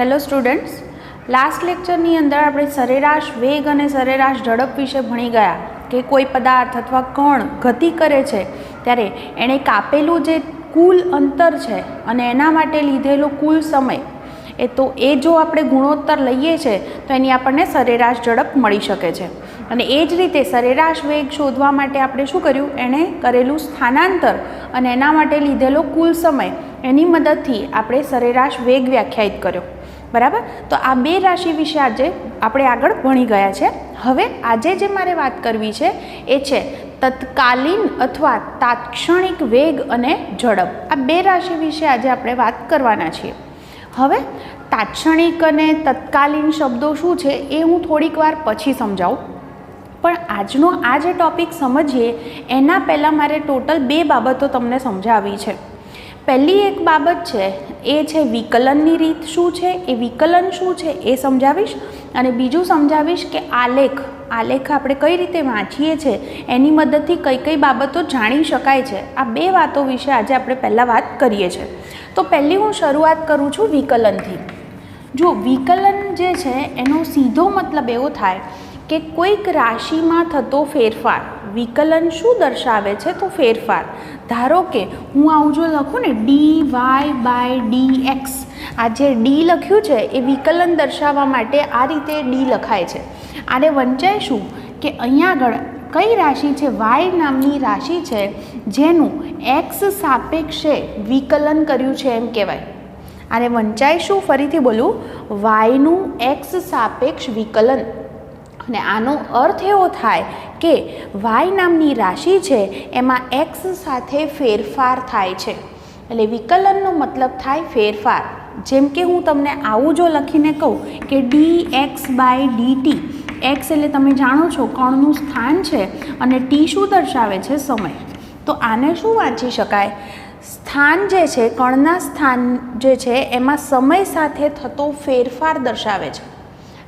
Hello students, last લેક્ચરની અંદર આપણે સરેરાશ વેગ અને સરેરાશ ઝડપ વિશે ભણી ગયા કે કોઈ પદાર્થ અથવા કણ ગતિ કરે છે ત્યારે એણે કાપેલું જે કુલ અંતર છે અને એના માટે લીધેલો કુલ સમય એ જો આપણે ગુણોત્તર લઈએ છે તો એની આપણને સરેરાશ ઝડપ મળી શકે છે. અને એ જ રીતે સરેરાશ વેગ શોધવા માટે આપણે શું કર્યું, એણે કરેલું સ્થાનાંતર અને એના માટે લીધેલો કુલ સમય એની મદદથી આપણે સરેરાશ વેગ વ્યાખ્યાયિત કર્યો. બરાબર, તો આ બે રાશિ વિશે આજે આપણે આગળ ભણી ગયા છે. હવે આજે જે મારે વાત કરવી છે એ છે તત્કાલીન અથવા તાત્ક્ષણિક વેગ અને ઝડપ. આ બે રાશિ વિશે આજે આપણે વાત કરવાના છીએ. હવે તાત્ક્ષણિક અને તત્કાલીન શબ્દો શું છે એ હું થોડીક વાર પછી સમજાવું, પણ આજનો આ જે ટૉપિક સમજીએ એના પહેલાં મારે ટોટલ બે બાબતો તમને સમજાવવી છે. પહેલી એક બાબત છે એ છે વિકલનની રીત શું છે, એ વિકલન શું છે એ સમજાવીશ, અને બીજું સમજાવીશ કે આલેખ આપણે કઈ રીતે વાંચીએ છીએ એની મદદથી કઈ કઈ બાબતો જાણી શકાય છે. આ બે વાતો વિશે આજે આપણે પહેલાં વાત કરીએ છીએ. તો પહેલી હું શરૂઆત કરું છું વિકલનથી. જો વિકલન જે છે એનો સીધો મતલબ એવો થાય કે કોઈક રાશિમાં થતો ફેરફાર. વિકલન શું દર્શાવે છે તો ફેરફાર. ધારો કે હું આવું જો લખું ને dy/dx, આ જે ડી લખ્યું છે એ વિકલન દર્શાવવા માટે આ રીતે ડી લખાય છે. આને વંચાય શું કે અહીંયા આગળ કઈ રાશિ છે, y નામની રાશિ છે જેનું x સાપેક્ષે વિકલન કર્યું છે એમ કહેવાય. આને વંચાય શું, ફરીથી બોલું, yનું x સાપેક્ષ વિકલન. અને આનો અર્થ એવો થાય કે y નામની રાશિ છે એમાં x સાથે ફેરફાર થાય છે, એટલે વિકલનનો મતલબ થાય ફેરફાર. જેમ કે હું તમને આવું જો લખીને કહું કે dx/dt, x એટલે તમે જાણો છો કણનું સ્થાન છે અને t શું દર્શાવે છે, સમય. તો આને શું વાંચી શકાય, સ્થાન જે છે, કણના સ્થાન જે છે એમાં સમય સાથે થતો ફેરફાર દર્શાવે છે.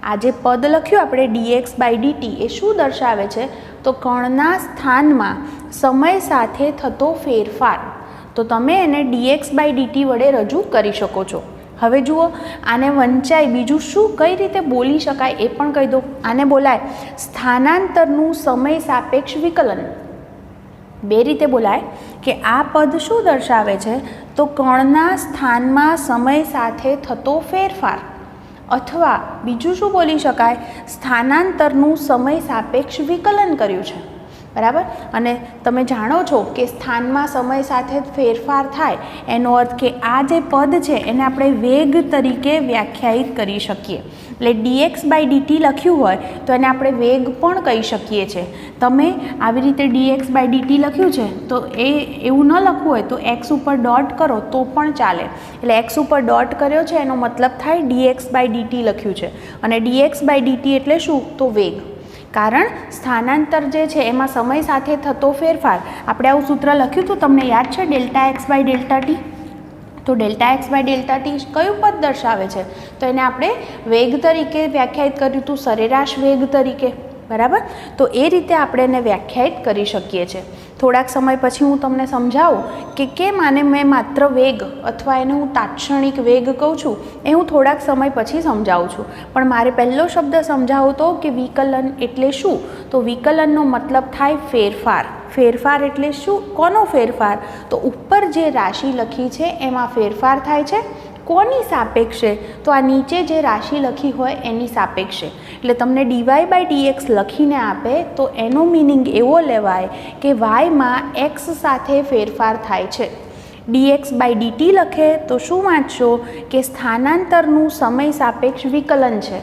આ જે પદ લખ્યું આપણે dx/dt એ શું દર્શાવે છે તો કણના સ્થાનમાં સમય સાથે થતો ફેરફાર. તો તમે એને dx/dt વડે રજૂ કરી શકો છો. હવે જુઓ, આને વંચાય બીજું શું કઈ રીતે બોલી શકાય એ પણ કહી દો. આને બોલાય સ્થાનાંતરનું સમય સાપેક્ષ વિકલન. બે રીતે બોલાય કે આ પદ શું દર્શાવે છે તો કણના સ્થાનમાં સમય સાથે થતો ફેરફાર, અથવા બીજું શું બોલી શકાય, સ્થાનાંતરનું સમય સાપેક્ષ વિકલન કર્યું છે. બરાબર, અને તમે જાણો છો કે સ્થાનમાં સમય સાથે ફેરફાર થાય એનો અર્થ કે આ જે પદ છે એને આપણે વેગ તરીકે વ્યાખ્યાયિત કરી શકીએ. એટલે dx/dt લખ્યું હોય તો એને આપણે વેગ પણ કહી શકીએ છીએ. તમે આવી રીતે dx/dt લખ્યું છે તો એવું ન લખવું હોય તો x ઉપર ડોટ કરો તો પણ ચાલે. એટલે x ઉપર ડોટ કર્યો છે એનો મતલબ થાય dx/dt લખ્યું છે, અને dx/dt એટલે શું તો વેગ. કારણ સ્થાનાંતર જે છે એમાં સમય સાથે થતો ફેરફાર. આપણે આવું સૂત્ર લખ્યું હતું, તમને યાદ છે, Δx/Δt. તો Δx/Δt કયું પદ દર્શાવે છે તો એને આપણે વેગ તરીકે વ્યાખ્યાયિત કર્યું હતું, સરેરાશ વેગ તરીકે. બરાબર, તો એ રીતે આપણે એને વ્યાખ્યાયિત કરી શકીએ છીએ. થોડાક સમય પછી હું તમને સમજાવું કે કેમ આને મેં માત્ર વેગ અથવા એને હું તાત્ક્ષણિક વેગ કહું છું, એ હું થોડાક સમય પછી સમજાવું છું. પણ મારે પહેલો શબ્દ સમજાવો તો કે વિકલન એટલે શું, તો વિકલનનો મતલબ થાય ફેરફાર. ફેરફાર એટલે શું, કોનો ફેરફાર, તો ઉપર જે રાશિ લખી છે એમાં ફેરફાર થાય છે. કોની સાપેક્ષે, તો આ નીચે જે રાશિ લખી હોય એની સાપેક્ષે. એટલે તમને dy/dx લખીને આપે તો એનો મિનિંગ એવો લેવાય કે yમાં x સાથે ફેરફાર થાય છે. dx/dt લખે તો શું વાંચશો કે સ્થાનાંતરનું સમય સાપેક્ષ વિકલન છે,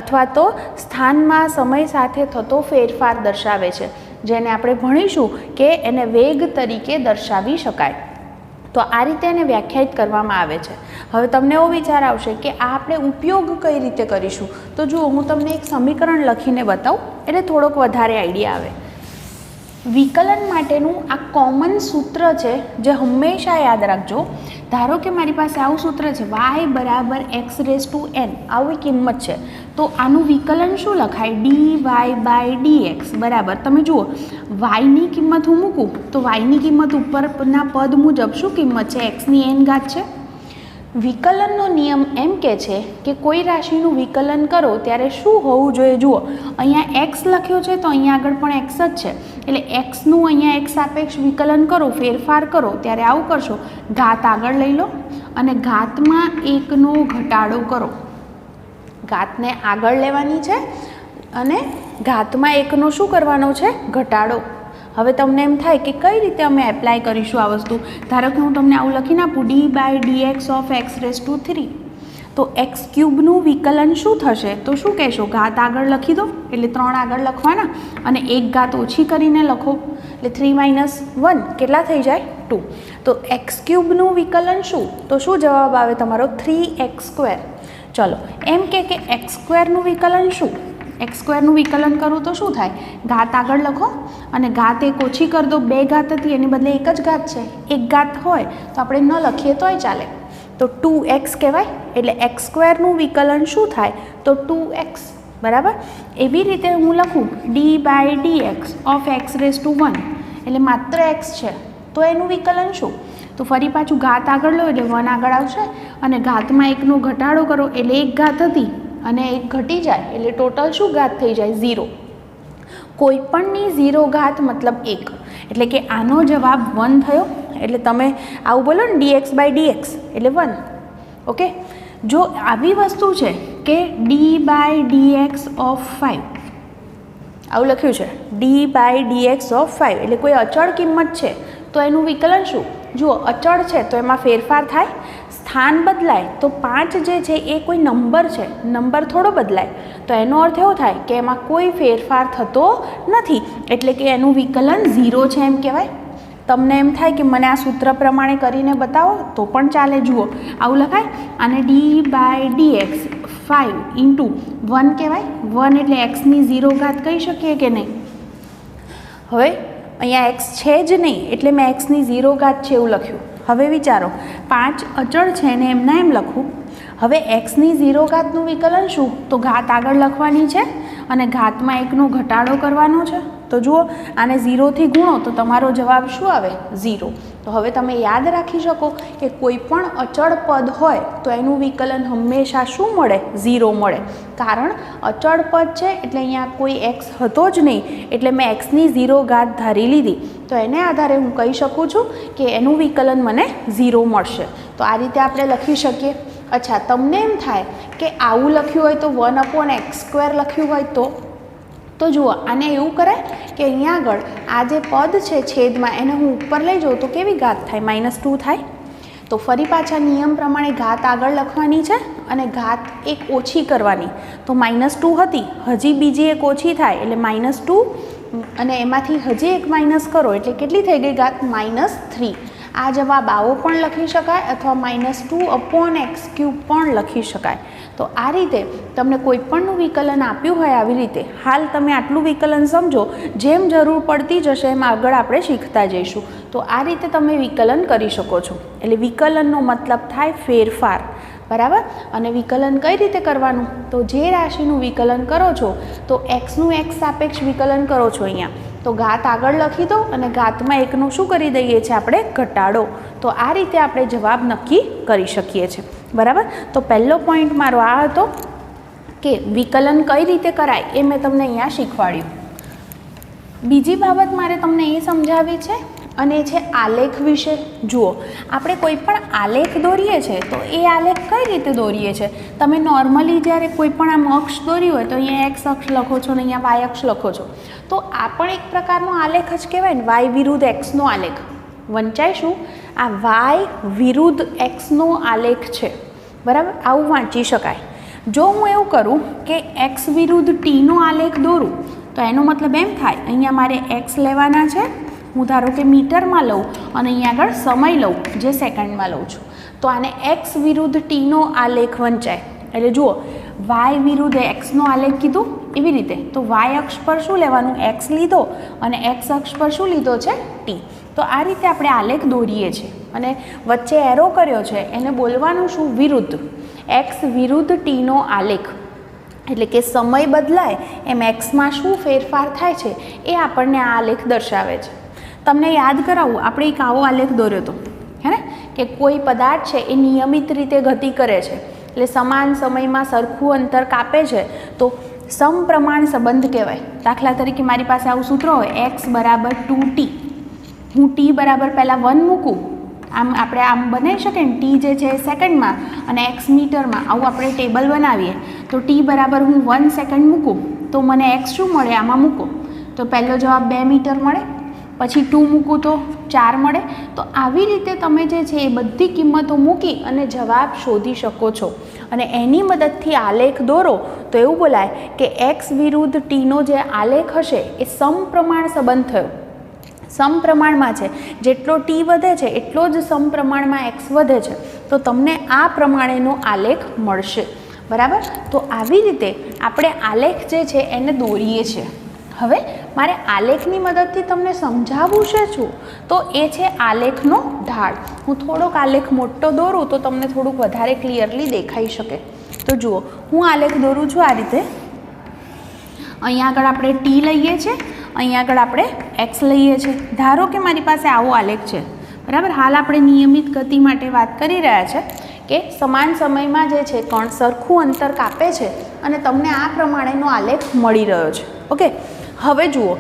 અથવા તો સ્થાનમાં સમય સાથે થતો ફેરફાર દર્શાવે છે, જેને આપણે ભણીશું કે એને વેગ તરીકે દર્શાવી શકાય. તો આ રીતે એને વ્યાખ્યાયિત કરવામાં આવે છે. હવે તમને એવો વિચાર આવશે કે આ આપણે ઉપયોગ કઈ રીતે કરીશું. તો જુઓ, હું તમને એક સમીકરણ લખીને બતાવું એટલે થોડોક વધારે આઈડિયા આવે. વિકલન માટેનું આ કોમન સૂત્ર છે જે હંમેશા યાદ રાખજો. ધારો કે મારી પાસે આવું સૂત્ર છે y = x⁴n, આવી કિંમત છે, તો આનું વિકલન શું લખાય, dy/dx બરાબર. તમે જુઓ, yની કિંમત હું મૂકું તો yની કિંમત ઉપરના પદ મુજબ શું કિંમત છે, x⁴ છે. વિકલનનો નિયમ એમ કહે છે કે કોઈ રાશિનું વિકલન કરો ત્યારે શું હોવું જોઈએ. જુઓ, અહીંયા એક્સ લખ્યો છે તો અહીંયા આગળ પણ એક્સ જ છે, એટલે એક્સનું અહીંયા એક્સ સાપેક્ષ વિકલન કરો, ફેરફાર કરો ત્યારે આવું કરશો, ઘાત આગળ લઈ લો અને ઘાતમાં એકનો ઘટાડો કરો. ઘાતને આગળ લેવાની છે અને ઘાતમાં એકનો શું કરવાનો છે? ઘટાડો. હવે તમને એમ થાય કે કઈ રીતે અમે એપ્લાય કરીશું આ વસ્તુ. ધારો કે હું તમને આવું લખીને આપું d/dx ઓફ x⁻3, તો એક્સ ક્યુબનું વિકલન શું થશે? તો શું કહેશો? ઘાત આગળ લખી દો, એટલે 3 આગળ લખવાના અને એક ઘાત ઓછી કરીને લખો, એટલે 3 - 1 કેટલા થઈ જાય? 2. તો એક્સ ક્યુબનું વિકલન શું? તો શું જવાબ આવે તમારો? 3x². ચલો, એમ કે x² વિકલન શું? x² વિકલન કરું તો શું થાય? ઘાત આગળ લખો અને ઘાત એક ઓછી કરી દો. 2 ઘાત હતી એની બદલે એક જ ઘાત છે. એક ઘાત હોય તો આપણે ન લખીએ તોય ચાલે, તો 2x કહેવાય. એટલે x² વિકલન શું થાય? તો 2x. બરાબર. એવી રીતે હું લખું d/dx ઓફ x⁻1, એટલે માત્ર x છે તો એનું વિકલન શું? તો ફરી પાછું ઘાત આગળ લો એટલે 1 આગળ આવશે અને ઘાતમાં એકનો ઘટાડો કરો, એટલે એક ઘાત હતી અને એક ઘટી જાય એટલે ટોટલ શું ઘાત થઈ જાય? 0. કોઈ પણની 0 ઘાત મતલબ 1, એટલે કે આનો જવાબ 1 થયો. એટલે તમે આવું બોલો ને dx/dx એટલે 1. ઓકે. જો આવી વસ્તુ છે કે d/dx ઓફ 5, આવું લખ્યું છે d/dx ઓફ 5, એટલે કોઈ અચળ કિંમત છે તો એનું વિકલન શું? જુઓ, અચળ છે તો એમાં ફેરફાર થાય, સ્થાન બદલાય તો 5 જે છે એ કોઈ નંબર છે, નંબર થોડો બદલાય, તો એનો અર્થ એવો થાય કે એમાં કોઈ ફેરફાર થતો નથી, એટલે કે એનું વિકલન 0 છે એમ કહેવાય. તમને એમ થાય કે મને આ સૂત્ર પ્રમાણે કરીને બતાવો તો પણ ચાલે. જુઓ, આવું લખાય, અને d/dx 5 × 1 કહેવાય. 1 એટલે એક્સની 0 ઘાત કહી શકીએ કે નહીં? હવે અહીંયા એક્સ છે જ નહીં એટલે મેં એક્સની 0 ઘાત છે એવું લખ્યું. હવે વિચારો, 5 અચળ છે ને એમના એમ લખું. હવે એક્સની 0 ઘાતનું વિકલન શું? તો ઘાત આગળ લખવાની છે અને ઘાતમાં એકનો ઘટાડો કરવાનો છે. તો જુઓ, આને 0થી ગુણો તો તમારો જવાબ શું આવે? 0. તો હવે તમે યાદ રાખી શકો કે કોઈ પણ અચળ પદ હોય તો એનું વિકલન હંમેશા શું મળે? 0 મળે. કારણ અચળ પદ છે એટલે અહીંયા કોઈ એક્સ હતો જ નહીં, એટલે મેં એક્સની 0 ઘાત ધારી લીધી, તો એને આધારે હું કહી શકું છું કે એનું વિકલન મને 0 મળશે. તો આ રીતે આપણે લખી શકીએ. અચ્છા, તમને એમ થાય કે આવું લખ્યું હોય તો 1/x² લખ્યું હોય તો જુઓ, આને એવું કરાય કે અહીંયા આગળ આ જે પદ છે છેદમાં એને હું ઉપર લઈ જાઉં તો કેવી ઘાત થાય? -2 થાય. તો ફરી પાછા નિયમ પ્રમાણે ઘાત આગળ લખવાની છે અને ઘાત એક ઓછી કરવાની. તો -2 હતી, હજી બીજી એક ઓછી થાય એટલે -2, અને એમાંથી હજી એક માઇનસ કરો એટલે કેટલી થઈ ગઈ ઘાત? -3. આ જવાબ આવો પણ લખી શકાય અથવા -2/x³ પણ લખી શકાય. તો આ રીતે તમને કોઈપણનું વિકલન આપ્યું હોય આવી રીતે, હાલ તમે આટલું વિકલન સમજો, જેમ જરૂર પડતી જશે એમ આગળ આપણે શીખતા જઈશું. તો આ રીતે તમે વિકલન કરી શકો છો. એટલે વિકલનનો મતલબ થાય ફેરફાર. બરાબર. અને વિકલન કઈ રીતે કરવાનું? તો જે રાશિનું વિકલન કરો છો તો એક્સનું એક્સ સાપેક્ષ વિકલન કરો છો અહીંયા, તો ઘાત આગળ લખી દો અને ઘાતમાં એકનું શું કરી દઈએ છીએ આપણે? ઘટાડો. તો આ રીતે આપણે જવાબ નક્કી કરી શકીએ છીએ. બરાબર. તો પહેલો પોઈન્ટ મારો આ હતો કે વિકલન કઈ રીતે કરાય એ મેં તમને અહીંયા શીખવાડ્યું. બીજી બાબત મારે તમને એ સમજાવી છે અને છે આલેખ વિશે. જુઓ, આપણે કોઈ પણ આલેખ દોરીએ છીએ તો એ આલેખ કઈ રીતે દોરીએ છીએ? તમે નોર્મલી જ્યારે કોઈ પણ આમ અક્ષ દોર્યું હોય તો અહીંયા એક્સ અક્ષ લખો છો ને અહીંયા વાય અક્ષ લખો છો, તો આ પણ એક પ્રકારનો આલેખ જ કહેવાય ને, વાય વિરુદ્ધ એક્સનો આલેખ. વંચાઈશું, આ વાય વિરુદ્ધ એક્સનો આલેખ છે. બરાબર. આવું વાંચી શકાય. જો હું એવું કરું કે એક્સ વિરુદ્ધ ટીનો આલેખ દોરું તો એનો મતલબ એમ થાય, અહીંયા મારે એક્સ લેવાના છે, હું ધારો કે મીટરમાં લઉં અને અહીંયા આગળ સમય લઉં જે સેકન્ડમાં લઉં છું, તો આને એક્સ વિરુદ્ધ ટીનો આલેખ વંચાય. એટલે જુઓ, વાય વિરુદ્ધ એક્સનો આલેખ કીધું એવી રીતે, તો વાય અક્ષ પર શું લેવાનું? એક્સ લીધો અને એક્સ અક્ષ પર શું લીધો છે? ટી. તો આ રીતે આપણે આલેખ દોરીએ છીએ અને વચ્ચે એરો કર્યો છે એને બોલવાનું શું? વિરુદ્ધ. એક્સ વિરુદ્ધ ટીનો આલેખ. એટલે કે સમય બદલાય એમ એક્સમાં શું ફેરફાર થાય છે એ આપણને આ આલેખ દર્શાવે છે. તમને યાદ કરાવું, આપણે એક આવો આલેખ દોર્યો હતો, હે ને, કે કોઈ પદાર્થ છે એ નિયમિત રીતે ગતિ કરે છે, એટલે સમાન સમયમાં સરખું અંતર કાપે છે તો સમપ્રમાણ સંબંધ કહેવાય. દાખલા તરીકે મારી પાસે આવું સૂત્ર હોય x બરાબર 2t, હું t બરાબર પહેલાં 1 મૂકું, આમ આપણે આમ બનાવી શકીએ ને, t જે છે સેકન્ડમાં અને x મીટરમાં, આવું આપણે ટેબલ બનાવીએ તો t બરાબર હું 1 સેકન્ડ મૂકું તો મને x શું મળે આમાં મૂકો તો પહેલો જવાબ 2 મીટર મળે, પછી 2 મૂકું તો 4 મળે. તો આવી રીતે તમે જે છે એ બધી કિંમતો મૂકી અને જવાબ શોધી શકો છો. અને એની મદદથી આલેખ દોરો તો એવું બોલાય કે x વિરુદ્ધ tનો જે આલેખ હશે એ સમપ્રમાણ સંબંધ થયો. સમપ્રમાણમાં છે, જેટલો t વધે છે એટલો જ સમપ્રમાણમાં x વધે છે, તો તમને આ પ્રમાણેનો આલેખ મળશે. બરાબર. તો આવી રીતે આપણે આલેખ જે છે એને દોરીએ છીએ. હવે મારે આલેખની મદદથી તમને સમજાવવું છે શું, તો એ છે આલેખનો ઢાળ. હું થોડોક આલેખ મોટો દોરું તો તમને થોડુંક વધારે ક્લિયરલી દેખાઈ શકે. તો જુઓ, હું આલેખ દોરું છું આ રીતે. અહીંયા આગળ આપણે t લઈએ છીએ, અહીંયા આગળ આપણે x લઈએ છીએ. ધારો કે મારી પાસે આવો આલેખ છે. બરાબર. હાલ આપણે નિયમિત ગતિ માટે વાત કરી રહ્યા છે કે સમાન સમયમાં જે છે કણ સરખું અંતર કાપે છે અને તમને આ પ્રમાણેનો આલેખ મળી રહ્યો છે. ઓકે. હવે જુઓ,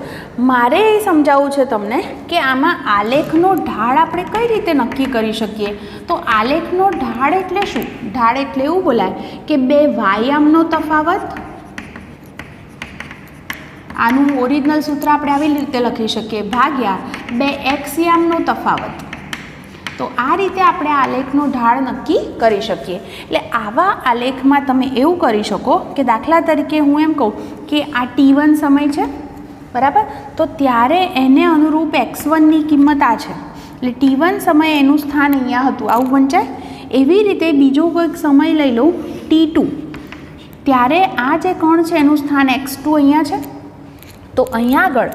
મારે એ સમજાવવું છે તમને કે આમાં આલેખનો ઢાળ આપણે કઈ રીતે નક્કી કરી શકીએ. તો આલેખનો ઢાળ એટલે શું? ઢાળ એટલે એવું બોલાય કે બે વાયામનો તફાવત, આનું ઓરિજિનલ સૂત્ર આપણે આવી રીતે લખી શકીએ, ભાગ્યા બે x યામનો તફાવત. તો આ રીતે આપણે આલેખનો ઢાળ નક્કી કરી શકીએ. એટલે આવા આલેખમાં તમે એવું કરી શકો કે દાખલા તરીકે હું એમ કહું કે આ t1 સમય છે, બરાબર, તો ત્યારે એને અનુરૂપ x1ની કિંમત આ છે, એટલે t1 સમયે એનું સ્થાન અહીંયા હતું, આવું વંચાય. એવી રીતે બીજો કોઈક સમય લઈ લઉં t2, ત્યારે આ જે કણ છે એનું સ્થાન x2 અહીંયા છે. તો અહીંયા આગળ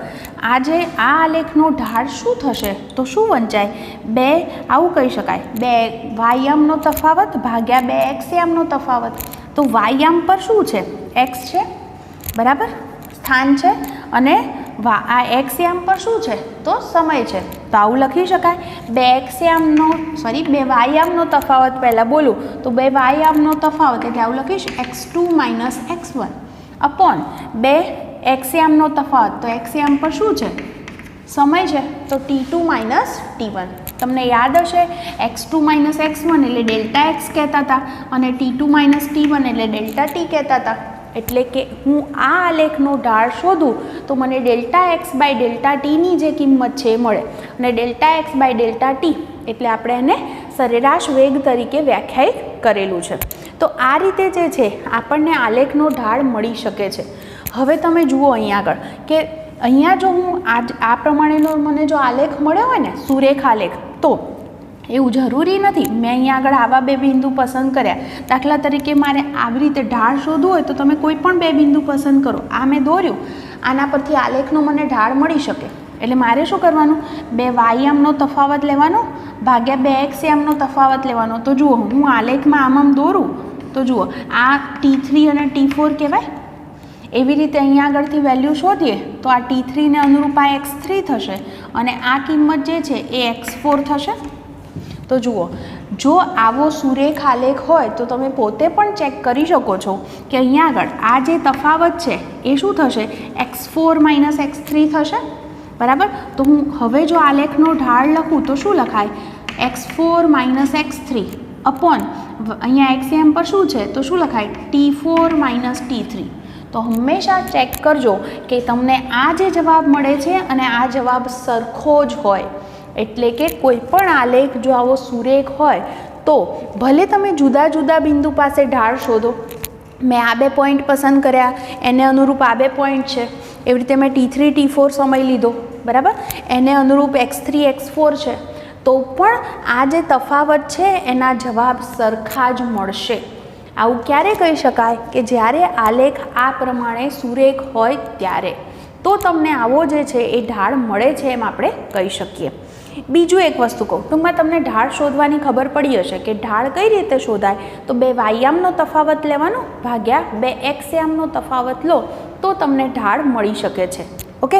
આ જે આ આલેખનો ઢાળ શું થશે તો શું વંચાય? બે, આવું કહી શકાય, બે વાયામનો તફાવત ભાગ્યા બે x યામનો તફાવત. તો વાયામ પર શું છે? x છે, બરાબર, સ્થાન છે, અને આ x યામ પર શું છે તો સમય છે. તો આવું લખી શકાય. બે x યામનો બે વાયામનો તફાવત પહેલાં બોલું તો બે વાયામનો તફાવત એટલે આવું લખીશ x2 - x1 અપોન બે x યામનો તફાવત, તો x યામ પર શું છે? સમય છે, તો t2 - t1. તમને યાદ હશે x2 - x1 એટલે ડેલ્ટા x કહેતા હતા અને t2 - t1 એટલે ડેલ્ટા t કહેતા હતા. એટલે કે હું આ આલેખનો ઢાળ શોધું તો મને ડેલ્ટા x બાય ડેલ્ટા tની જે કિંમત છે એ મળે, અને delta x by delta t એટલે આપણે એને સરેરાશ વેગ તરીકે વ્યાખ્યાયિત કરેલું છે. તો આ રીતે જે છે આપણને આલેખનો ઢાળ મળી શકે છે. હવે તમે જુઓ અહીંયા આગળ કે અહીંયા જો હું આ પ્રમાણેનો મને જો આલેખ મળ્યો હોય ને, સુરેખ આલેખ, તો એવું જરૂરી નથી મેં અહીંયા આગળ આવા બે બિંદુ પસંદ કર્યા. દાખલા તરીકે મારે આવી રીતે ઢાળ શોધવું હોય તો તમે કોઈ પણ બે બિંદુ પસંદ કરો. આ મેં દોર્યું, આના પરથી આલેખનો મને ઢાળ મળી શકે. એટલે મારે શું કરવાનું? બે વાયામનો તફાવત લેવાનો ભાગ્યા બે x યામનો તફાવત લેવાનો. તો જુઓ, હું આલેખમાં આમ દોરું તો જુઓ, આ t3 અને t4 કહેવાય. એવી રીતે અહીંયા આગળથી વેલ્યુ શોધીએ તો આ t3ને અનુરૂપ આ x3 થશે અને આ કિંમત જે છે એ x4 થશે. તો જુઓ, જો આવો સુરેખ આલેખ હોય તો તમે પોતે પણ ચેક કરી શકો છો કે અહીંયા આગળ આ જે તફાવત છે એ શું થશે? x4 - x3 થશે, બરાબર. તો હું હવે જો આલેખનો ઢાળ લખું તો શું લખાય? x4 - x3 અપોન અહીંયા x યામ પર શું છે તો શું લખાય? t4 - t3. તો હંમેશા ચેક કરજો કે તમને આ જે જવાબ મળે છે અને આ જવાબ સરખો જ હોય. એટલે કે કોઈ પણ આલેખ જો આવો સુરેખ હોય તો ભલે તમે જુદા જુદા બિંદુ પાસે ઢાળ શોધો. મેં આ બે પોઈન્ટ પસંદ કર્યા, એને અનુરૂપ આ બે પોઈન્ટ છે. એવી રીતે મેં t3 t4 સમય લીધો, બરાબર, એને અનુરૂપ x3 x4 છે. તો પણ આ જે તફાવત છે એના જવાબ સરખા જ મળશે. આવું ક્યારે કહી શકાય? કે જ્યારે આલેખ આ પ્રમાણે સુરેખ હોય ત્યારે. તો તમને આવો જે છે એ ઢાળ મળે છે એમ આપણે કહી શકીએ. બીજું એક વસ્તુ કહું, ટૂંકમાં તમને ઢાળ શોધવાની ખબર પડી હશે કે ઢાળ કઈ રીતે શોધાય. તો બે વાયામનો તફાવત લેવાનો ભાગ્યા બે x યામનો તફાવત લો તો તમને ઢાળ મળી શકે છે. ઓકે.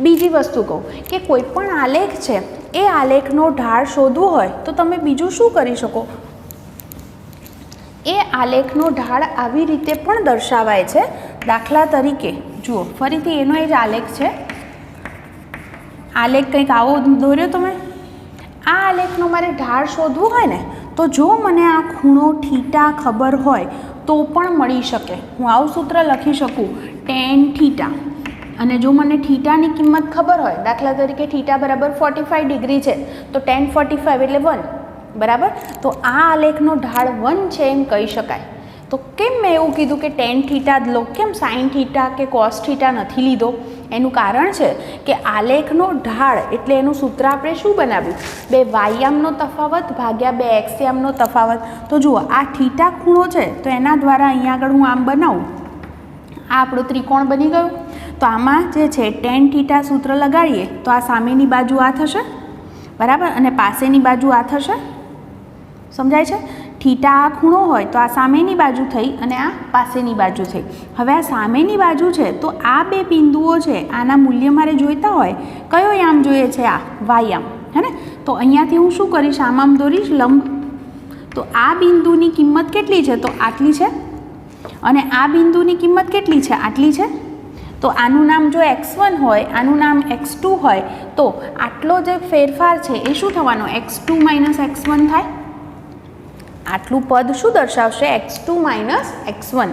બીજી વસ્તુ કહું કે કોઈ પણ આલેખ છે એ આલેખનો ઢાળ શોધવો હોય તો તમે બીજું શું કરી શકો, એ આલેખનો ઢાળ આવી રીતે પણ દર્શાવાય છે. દાખલા તરીકે જુઓ, ફરીથી એનો એ જ આલેખ છે. આલેખ કંઈક આવો દોર્યો તમે. આ આલેખનો મારે ઢાળ શોધવું હોય ને તો જો મને આ ખૂણો થીટા ખબર હોય તો પણ મળી શકે. હું આવું સૂત્ર લખી શકું, tan થીટા. અને જો મને થીટાની કિંમત ખબર હોય, દાખલા તરીકે થીટા બરાબર 45 ડિગ્રી છે તો tan 45 એટલે 1, બરાબર. તો આ આલેખનો ઢાળ 1 છે એમ કહી શકાય. તો કેમ મેં એવું કીધું કે tan થીટા જ લો, કેમ sin થીટા કે cos થીટા નથી લીધો? એનું કારણ છે કે આલેખનો ઢાળ એટલે એનું સૂત્ર આપણે શું બનાવ્યું, 2 y-યામનો તફાવત ભાગ્યા 2 x-યામનો તફાવત. તો જુઓ, આ થીટા ખૂણો છે તો એના દ્વારા અહીંયા આગળ હું આમ બનાવું, આ આપણું ત્રિકોણ બની ગયું. તો આમાં જે છે tan થીટા સૂત્ર લગાડીએ તો આ સામેની બાજુ આ થશે, બરાબર, અને પાસેની બાજુ આ થશે. સમજાય છે? થીટા આ ખૂણો હોય તો આ સામેની બાજુ થઈ અને આ પાસેની બાજુ થઈ. હવે આ સામેની બાજુ છે તો આ બે બિંદુઓ છે, આના મૂલ્ય મારે જોઈતા હોય, કયો યામ જોઈએ છે? આ y-યામ, હે ને. તો અહીંયાથી હું શું કરીશ, આમ દોરીશ લંબ. તો આ બિંદુની કિંમત કેટલી છે? તો આટલી છે. અને આ બિંદુની કિંમત કેટલી છે? આટલી છે. તો આનું નામ જો x1 હોય, આનું નામ x2 હોય, તો આટલો જે ફેરફાર છે એ શું થવાનો? x2 - x1 થાય. આટલું પદ શું દર્શાવશે? x2 - x1.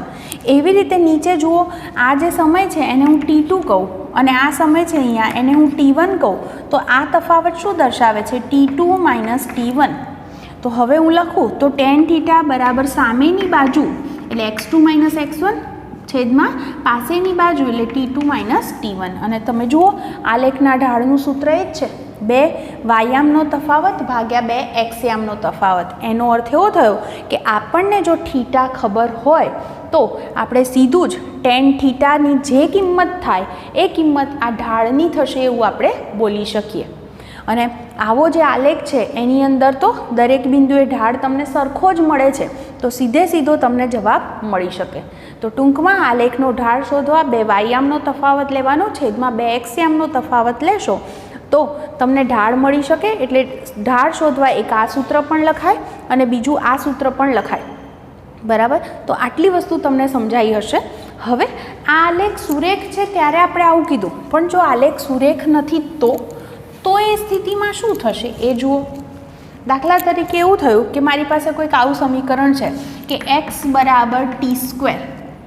એવી રીતે નીચે જુઓ, આ જે સમય છે એને હું t2 કહું અને આ સમય છે અહીંયા એને હું t1 કહું. તો આ તફાવત શું દર્શાવે છે? t2 - t1. તો હવે હું લખું તો tan થીટા બરાબર સામેની બાજુ એટલે x2 - x1 છેદમાં પાસેની બાજુ એટલે t2 - t1. અને તમે જુઓ, આલેખના ઢાળનું સૂત્ર એ જ છે, 2 y-યામનો તફાવત ભાગ્યા 2 x-યામનો તફાવત. એનો અર્થ એવો થયો કે આપણને જો થીટા ખબર હોય તો આપણે સીધું જ tan થીટાની જે કિંમત થાય એ કિંમત આ ઢાળની થશે એવું આપણે બોલી શકીએ. અને આવો જે આલેખ છે એની અંદર તો દરેક બિંદુએ ઢાળ તમને સરખો જ મળે છે, તો સીધો તમને જવાબ મળી શકે. તો ટૂંકમાં આલેખનો ઢાળ શોધવા 2 y-યામનો તફાવત લેવાનો, છેદમાં 2 x-યામનો તફાવત લેશો તો તમને ઢાળ મળી શકે. એટલે ઢાળ શોધવા એક આ સૂત્ર પણ લખાય અને બીજું આ સૂત્ર પણ લખાય, બરાબર. તો આટલી વસ્તુ તમને સમજાઈ હશે. હવે આ આલેખ સુરેખ છે ત્યારે આપણે આવું કીધું, પણ જો આલેખ સુરેખ નથી તો એ સ્થિતિમાં શું થશે એ જુઓ. દાખલા તરીકે એવું થયું કે મારી પાસે કોઈક આવું સમીકરણ છે કે x = t²,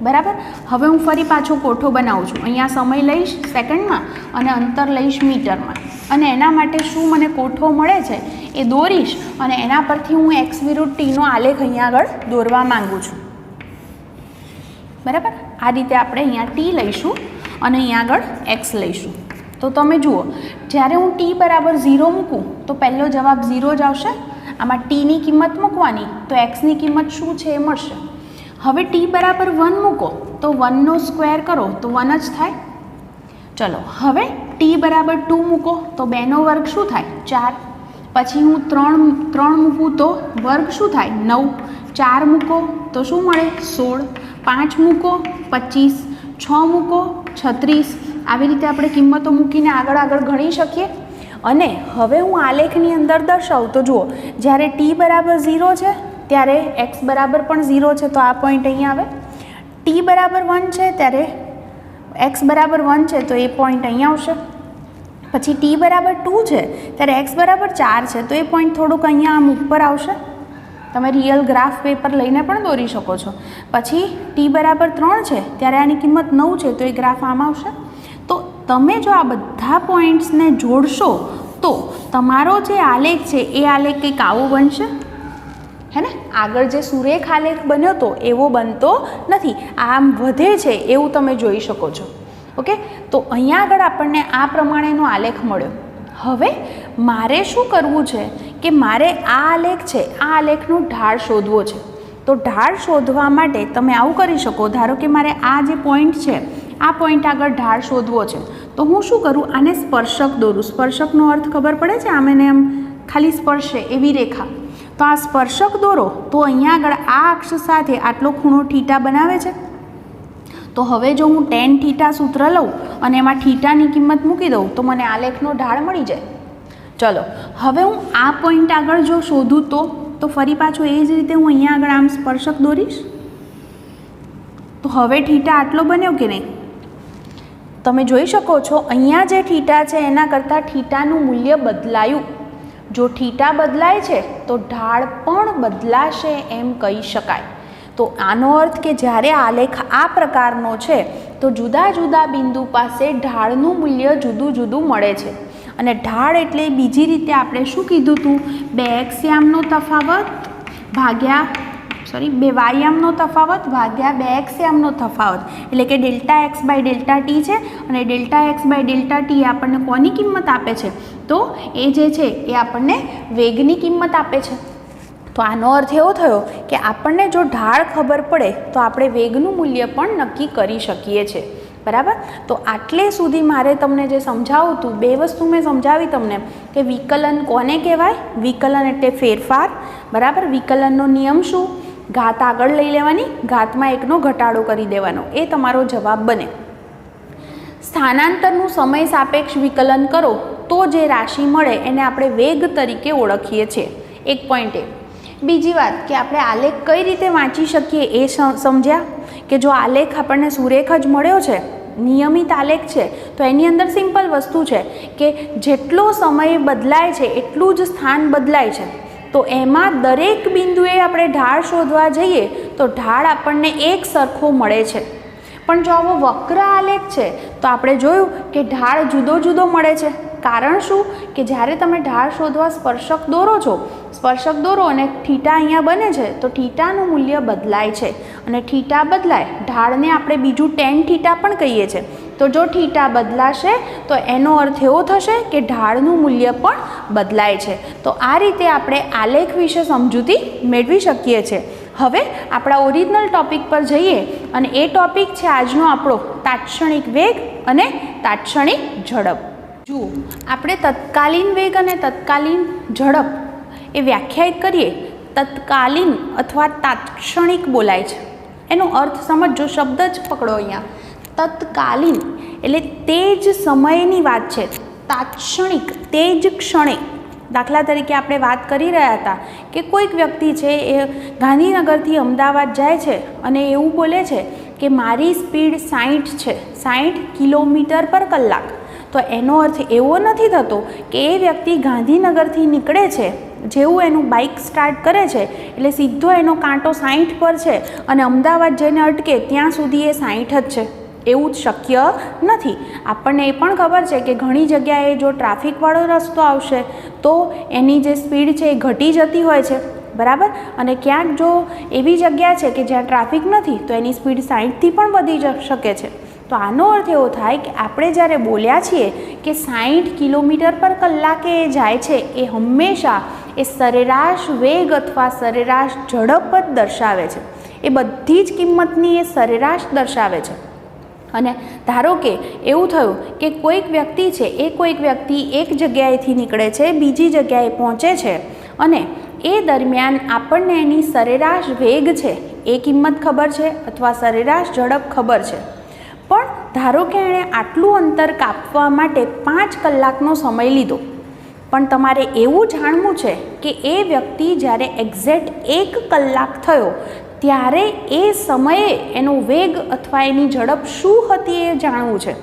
બરાબર. હવે હું ફરી પાછો કોઠો બનાવું છું. અહીંયા સમય લઈશ સેકન્ડમાં અને અંતર લઈશ મીટરમાં. અને એના માટે શું મને કોઠો મળે છે એ દોરીશ અને એના પરથી હું x વિરુદ્ધ tનો આલેખ અહીંયા આગળ દોરવા માંગુ છું, બરાબર. આ રીતે આપણે અહીંયા t લઈશું અને અહીંયા આગળ x લઈશું. તો તમે જુઓ, જ્યારે હું t = 0 મૂકું તો પહેલો જવાબ 0 જ આવશે. આમાં tની કિંમત મૂકવાની તો xની કિંમત શું છે એ મળશે. હવે t = 1 મૂકો તો 1નો સ્ક્વેર કરો તો 1 જ થાય. ચલો, હવે t = 2 મૂકો તો 2નો વર્ગ શું થાય? 4. પછી હું 3 મૂકું તો વર્ગ શું થાય? 9. 4 મૂકો તો શું મળે? 16. 5 મૂકો 25. 6 મૂકો 36. આવી રીતે આપણે કિંમતો મૂકીને આગળ ગણી શકીએ. અને હવે હું આલેખની અંદર દર્શાવું તો જુઓ, જ્યારે t = 0 છે ત્યારે x બરાબર પણ 0 છે તો આ પોઈન્ટ અહીંયા આવે. t = 1 છે ત્યારે x = 1 છે તો એ પોઈન્ટ અહીંયા આવશે. પછી t = 2 છે ત્યારે x = 4 છે તો એ પોઈન્ટ થોડુંક અહીંયા આમ ઉપર આવશે. તમે રિયલ ગ્રાફ પેપર લઈને પણ દોરી શકો છો. પછી t = 3 છે ત્યારે આની કિંમત 9 છે તો એ ગ્રાફ આમ આવશે. તો તમે જો આ બધા પોઈન્ટ્સને જોડશો તો તમારો જે આલેખ છે એ આલેખ કંઈક આવો બનશે, હે ને. આગળ જે સુરેખ આલેખ બન્યો તો એવો બનતો નથી, આમ વધે છે એવું તમે જોઈ શકો છો. ઓકે, તો અહીંયા આગળ આપણને આ પ્રમાણેનો આલેખ મળ્યો. હવે મારે શું કરવું છે કે મારે આ આલેખ છે, આ આલેખનો ઢાળ શોધવો છે. તો ઢાળ શોધવા માટે તમે આવું કરી શકો. ધારો કે મારે આ જે પોઈન્ટ છે આ પોઈન્ટ આગળ ઢાળ શોધવો છે તો હું શું કરું? આને સ્પર્શક દોરું. સ્પર્શકનો અર્થ ખબર પડે છે? આમ એને એમ ખાલી સ્પર્શે એવી રેખા. તો આ સ્પર્શક દોરો તો અહીંયા આગળ આ અક્ષ સાથે આટલો ખૂણો થીટા બનાવે છે. તો હવે જો હું tan θ સૂત્ર લઉં અને એમાં થીટાની કિંમત મૂકી દઉં તો મને આલેખનો ઢાળ મળી જાય. ચલો હવે હું આ પોઈન્ટ આગળ જો શોધું તો ફરી પાછું એ જ રીતે હું અહીંયા આગળ આમ સ્પર્શક દોરીશ તો હવે થીટા આટલો બન્યો કે નહીં? તમે જોઈ શકો છો અહીંયા જે થીટા છે એના કરતાં થીટાનું મૂલ્ય બદલાયું. જો થીટા બદલાય છે તો ઢાળ પણ બદલાશે એમ કહી શકાય. તો આનો અર્થ કે જ્યારે આલેખ આ પ્રકારનો છે તો જુદા જુદા બિંદુ પાસે ઢાળનું મૂલ્ય જુદું જુદું મળે છે. અને ઢાળ એટલે બીજી રીતે આપણે શું કીધું હતું? બે x યામનો તફાવત ભાગ્યા બે y યામનો તફાવત ભાગ્યા બે x યામનો તફાવત, એટલે કે delta x by delta t છે. અને delta x by delta t આપણને કોની કિંમત આપે છે? તો એ જે છે એ આપણને વેગની કિંમત આપે છે. તો આનો અર્થ એવો થયો કે આપણને જો ઢાળ ખબર પડે તો આપણે વેગનું મૂલ્ય પણ નક્કી કરી શકીએ છીએ. બરાબર? તો આટલે સુધી મારે તમને જે સમજાવું હતું, બે વસ્તુ મેં સમજાવી તમને કે વિકલન કોને કહેવાય. વિકલન એટલે ફેરફાર. બરાબર? વિકલનનો નિયમ શું? ઘાત આગળ લઈ લેવાની, ઘાતમાં એકનો ઘટાડો કરી દેવાનો, એ તમારો જવાબ બને. સ્થાનાંતરનું સમય સાપેક્ષ વિકલન કરો તો જે રાશિ મળે એને આપણે વેગ તરીકે ઓળખીએ છીએ. એક પોઈન્ટ એ. બીજી વાત કે આપણે આલેખ કઈ રીતે વાંચી શકીએ એ સમજ્યા કે જો આલેખ આપણને સુરેખ જ મળ્યો છે, નિયમિત આલેખ છે, તો એની અંદર સિમ્પલ વસ્તુ છે કે જેટલો સમય બદલાય છે એટલું જ સ્થાન બદલાય છે. તો એમાં દરેક બિંદુએ આપણે ઢાળ શોધવા જઈએ તો ઢાળ આપણને એક સરખો મળે છે. પણ જો આવો વક્ર આલેખ છે તો આપણે જોયું કે ઢાળ જુદો જુદો મળે છે. કારણ શું? કે જ્યારે તમે ઢાળ શોધવા સ્પર્શક દોરો છો, સ્પર્શક દોરો અને થીટા અહીંયા બને છે તો થીટાનું મૂલ્ય બદલાય છે. અને થીટા બદલાય, ઢાળને આપણે બીજું tan θ પણ કહીએ છીએ. તો જો થીટા બદલાશે તો એનો અર્થ એવો થશે કે ઢાળનું મૂલ્ય પણ બદલાય છે. તો આ રીતે આપણે આલેખ વિશે સમજૂતી મેળવી શકીએ છીએ. હવે આપણા ઓરિજિનલ ટોપિક પર જઈએ અને એ ટોપિક છે આજનો આપણો તાત્ક્ષણિક વેગ અને તાત્ક્ષણિક ઝડપ. જુઓ, આપણે તત્કાલીન વેગ અને તત્કાલીન ઝડપ એ વ્યાખ્યાયિત કરીએ. તત્કાલીન અથવા તાત્ક્ષણિક બોલાય છે. એનો અર્થ સમજો, શબ્દ જ પકડો અહીંયા. તત્કાલીન એટલે તે જ સમયની વાત છે. તાત્ક્ષણિક તે જ ક્ષણે. દાખલા તરીકે આપણે વાત કરી રહ્યા હતા કે કોઈક વ્યક્તિ છે એ ગાંધીનગરથી અમદાવાદ જાય છે અને એવું બોલે છે કે મારી સ્પીડ 60 છે, 60 કિલોમીટર પર કલાક. તો એનો અર્થ એવો નથી થતો કે એ વ્યક્તિ ગાંધીનગરથી નીકળે છે, જેવું એનું બાઇક સ્ટાર્ટ કરે છે એટલે સીધો એનો કાંટો 60 પર છે અને અમદાવાદ જઈને અટકે ત્યાં સુધી એ 60 જ છે. એવું શક્ય નથી. આપણને એ પણ ખબર છે કે ઘણી જગ્યાએ જો ટ્રાફિકવાળો રસ્તો આવશે તો એની જે સ્પીડ છે એ ઘટી જતી હોય છે. બરાબર? અને ક્યાંક જો એવી જગ્યા છે કે જ્યાં ટ્રાફિક નથી તો એની સ્પીડ 60થી પણ વધી શકે છે. તો આનો અર્થ એવો થાય કે આપણે જ્યારે બોલ્યા છીએ કે 60 કિલોમીટર પર કલાકે એ જાય છે, એ હંમેશા એ સરેરાશ વેગ અથવા સરેરાશ ઝડપ જ દર્શાવે છે. એ બધી જ કિંમતની એ સરેરાશ દર્શાવે છે. અને ધારો કે એવું થયું કે કોઈક વ્યક્તિ છે, એ કોઈક વ્યક્તિ એક જગ્યાએથી નીકળે છે, બીજી જગ્યાએ પહોંચે છે અને એ દરમિયાન આપણને એની સરેરાશ વેગ છે એ કિંમત ખબર છે અથવા સરેરાશ ઝડપ ખબર છે. પણ ધારો કે એણે આટલું અંતર કાપવા માટે 5 કલાકનો સમય લીધો. પણ તમારે એવું જાણવું છે કે એ વ્યક્તિ જ્યારે એક્ઝેક્ટ 1 કલાક થયો ત્યારે એ સમયે એનો વેગ અથવા એની ઝડપ શું હતી એ જાણવું છે.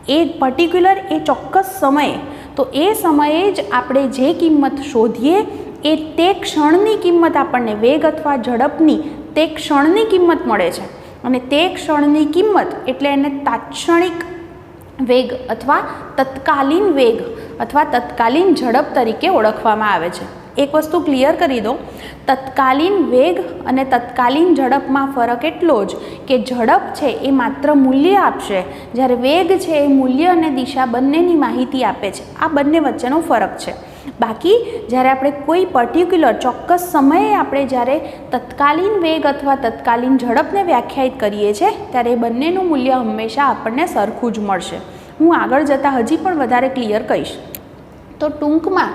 એ પર્ટિક્યુલર એ ચોક્કસ સમયે. તો એ સમયે જ આપણે જે કિંમત શોધીએ એ તે ક્ષણની કિંમત આપણને વેગ અથવા ઝડપની તે ક્ષણની કિંમત મળે છે. અને તે ક્ષણની કિંમત એટલે એને તાત્ક્ષણિક વેગ અથવા તત્કાલીન વેગ અથવા તત્કાલીન ઝડપ તરીકે ઓળખવામાં આવે છે. એક વસ્તુ ક્લિયર કરી દો, તત્કાલીન વેગ અને તત્કાલીન ઝડપમાં ફરક એટલો જ કે ઝડપ છે એ માત્ર મૂલ્ય આપશે, જ્યારે વેગ છે એ મૂલ્ય અને દિશા બંનેની માહિતી આપે છે. આ બંને વચ્ચેનો ફરક છે. બાકી જ્યારે આપણે કોઈ પર્ટિક્યુલર ચોક્કસ સમયે આપણે જ્યારે તત્કાલીન વેગ અથવા તત્કાલીન ઝડપને વ્યાખ્યાયિત કરીએ છીએ ત્યારે બંનેનું મૂલ્ય હંમેશા આપણને સરખું જ મળશે. હું આગળ જતાં હજી પણ વધારે ક્લિયર કહીશ. તો ટૂંકમાં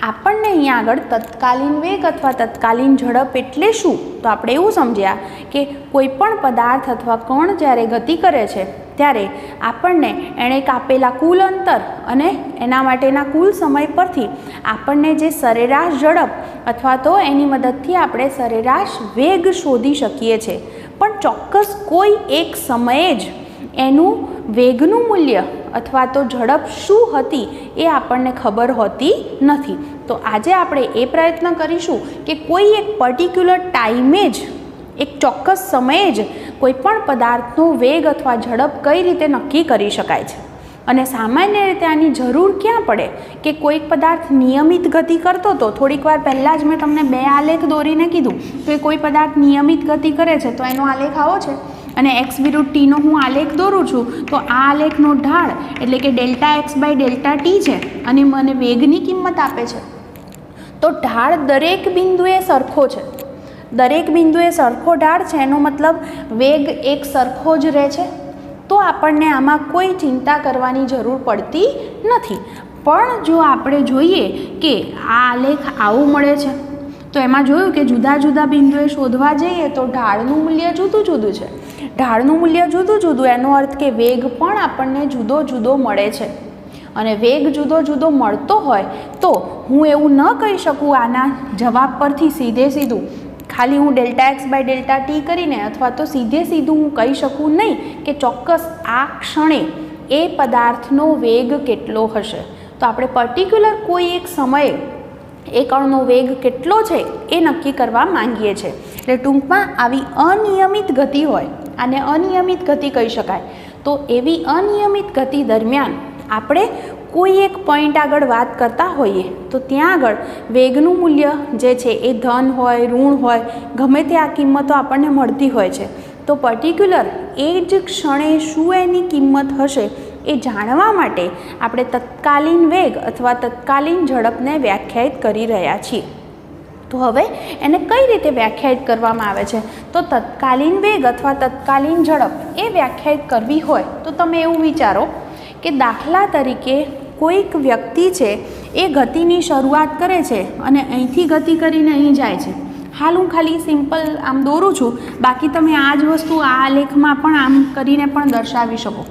આપણને અહીંયા આગળ તત્કાલીન વેગ અથવા તત્કાલીન ઝડપ એટલે શું? તો આપણે એવું સમજ્યા કે કોઈ પણ પદાર્થ અથવા કણ જ્યારે ગતિ કરે છે ત્યારે આપણને એણે કાપેલા કુલ અંતર અને એના માટેના કુલ સમય પરથી આપણને જે સરેરાશ ઝડપ અથવા તો એની મદદથી આપણે સરેરાશ વેગ શોધી શકીએ છીએ. પણ ચોક્કસ કોઈ એક સમયે જ એનું વેગનું મૂલ્ય અથવા તો ઝડપ શું હતી એ આપણને ખબર હોતી નથી. તો આજે આપણે એ પ્રયત્ન કરીશું કે કોઈ એક પર્ટિક્યુલર ટાઈમે જ એક ચોક્કસ સમયે જ કોઈ પણ પદાર્થનો વેગ અથવા ઝડપ કઈ રીતે નક્કી કરી શકાય છે. અને સામાન્ય રીતે આની જરૂર ક્યાં પડે કે કોઈક પદાર્થ નિયમિત ગતિ કરતો હતો. થોડીક વાર પહેલાં જ મેં તમને 2 આલેખ દોરીને કીધું કે કોઈ પદાર્થ નિયમિત ગતિ કરે છે તો એનો આલેખ આવો છે અને એક્સ વિરુદ્ધ ટીનો હું આલેખ દોરું છું તો આ આલેખનો ઢાળ એટલે કે delta x by delta t છે અને મને વેગની કિંમત આપે છે. તો ઢાળ દરેક બિંદુએ સરખો છે. દરેક બિંદુએ સરખો ઢાળ છે એનો મતલબ વેગ એક સરખો જ રહે છે. તો આપણને આમાં કોઈ ચિંતા કરવાની જરૂર પડતી નથી. પણ જો આપણે જોઈએ કે આ આલેખ આવું મળે છે તો એમાં જોયું કે જુદા જુદા બિંદુએ શોધવા જઈએ તો ઢાળનું મૂલ્ય જુદું જુદું છે. ઢાળનું મૂલ્ય જુદું જુદું એનો અર્થ કે વેગ પણ આપણને જુદો જુદો મળે છે. અને વેગ જુદો જુદો મળતો હોય તો હું એવું ન કહી શકું આના જવાબ પરથી સીધે સીધું ખાલી હું delta x by delta t કરીને અથવા તો સીધે સીધું હું કહી શકું નહીં કે ચોક્કસ આ ક્ષણે એ પદાર્થનો વેગ કેટલો હશે. તો આપણે પર્ટિક્યુલર કોઈ એક સમયે એ કણનો વેગ કેટલો છે એ નક્કી કરવા માંગીએ છીએ. એટલે ટૂંકમાં આવી અનિયમિત ગતિ હોય આને અનિયમિત ગતિ કહી શકાય. તો એવી અનિયમિત ગતિ દરમિયાન આપણે કોઈ એક પોઈન્ટ આગળ વાત કરતા હોઈએ તો ત્યાં આગળ વેગનું મૂલ્ય જે છે એ ધન હોય ઋણ હોય ગમે તે આ કિંમતો આપણને મળતી હોય છે. તો પર્ટિક્યુલર એ જ ક્ષણે શું એની કિંમત હશે એ જાણવા માટે આપણે તત્કાલીન વેગ અથવા તત્કાલીન ઝડપને વ્યાખ્યાયિત કરી રહ્યા છીએ. તો હવે એને કઈ રીતે વ્યાખ્યાયિત કરવામાં આવે છે? તો તત્કાલીન વેગ અથવા તત્કાલીન ઝડપ એ વ્યાખ્યાયિત કરવી હોય તો તમે એવું વિચારો કે દાખલા તરીકે કોઈક વ્યક્તિ છે એ ગતિની શરૂઆત કરે છે અને અહીંથી ગતિ કરીને અહીં જાય છે. હાલ હું ખાલી સિમ્પલ આમ દોરું છું, બાકી તમે આ જ વસ્તુ આ આલેખમાં પણ આમ કરીને પણ દર્શાવી શકો.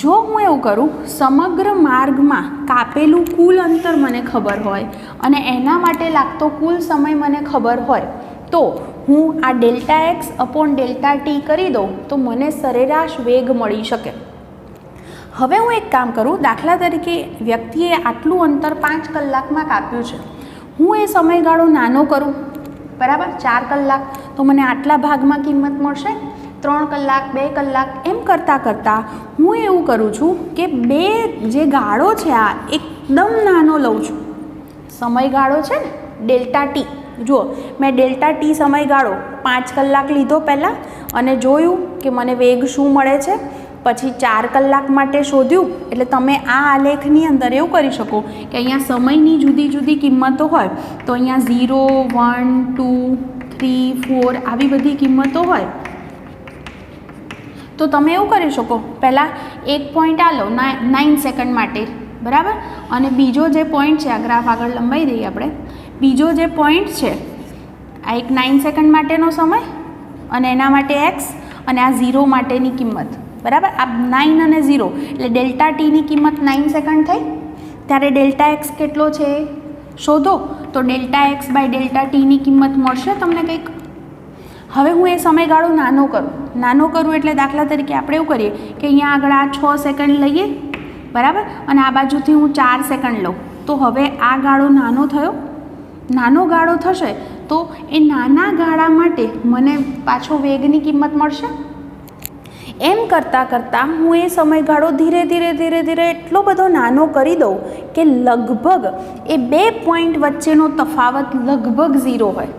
જો હું એવું કરું સમગ્ર માર્ગમાં કાપેલું કુલ અંતર મને ખબર હોય અને એના માટે લાગતો કુલ સમય મને ખબર હોય તો હું આ delta x upon delta T કરી દઉં તો મને સરેરાશ વેગ મળી શકે. હવે હું એક કામ કરું, દાખલા તરીકે વ્યક્તિએ આટલું અંતર 5 કલાકમાં કાપ્યું છે. હું એ સમયગાળો નાનો કરું, બરાબર 4 કલાક, તો મને આટલા ભાગમાં કિંમત મળશે. 3 કલાક 2 કલાક એમ કરતાં કરતાં હું એવું કરું છું કે જે ગાળો છે આ એકદમ નાનો લઉં છું. સમયગાળો છે ને ડેલ્ટા ટી, જુઓ મેં ડેલ્ટા ટી સમયગાળો 5 કલાક લીધો પહેલાં અને જોયું કે મને વેગ શું મળે છે. પછી 4 કલાક માટે શોધ્યું. એટલે તમે આ આલેખની અંદર એવું કરી શકો કે અહીંયા સમયની જુદી જુદી કિંમતો હોય તો અહીંયા 0, 1, 2, 3, 4 આવી બધી કિંમતો હોય તો તમે એવું કરી શકો પહેલાં એક પોઈન્ટ આ લો 9 સેકન્ડ માટે, બરાબર, અને બીજો જે પોઈન્ટ છે આ ગ્રાફ આગળ લંબાઈ દઈએ આપણે. બીજો જે પોઈન્ટ છે આ એક 9 સેકન્ડ માટેનો સમય અને એના માટે એક્સ અને આ 0 માટેની કિંમત, બરાબર. આ 9 અને 0 એટલે ડેલ્ટા ટીની કિંમત 9 સેકન્ડ થઈ. ત્યારે ડેલ્ટા એક્સ કેટલો છે શોધો તો ડેલ્ટા એક્સ બાય ડેલ્ટા ટીની કિંમત મળશે તમને કંઈક. હવે હું એ સમયગાળો નાનો કરું એટલે દાખલા તરીકે આપણે એવું કરીએ કે અહીંયા આગળ આ 6 સેકન્ડ લઈએ, બરાબર, અને આ બાજુથી હું 4 સેકન્ડ લઉં તો હવે આ ગાળો નાનો થયો. નાનો ગાળો થશે તો એ નાના ગાળા માટે મને પાછો વેગની કિંમત મળશે. એમ કરતાં કરતાં હું એ સમયગાળો ધીરે ધીરે એટલો બધો નાનો કરી દઉં કે લગભગ એ 2 પોઈન્ટ વચ્ચેનો તફાવત લગભગ 0 હોય.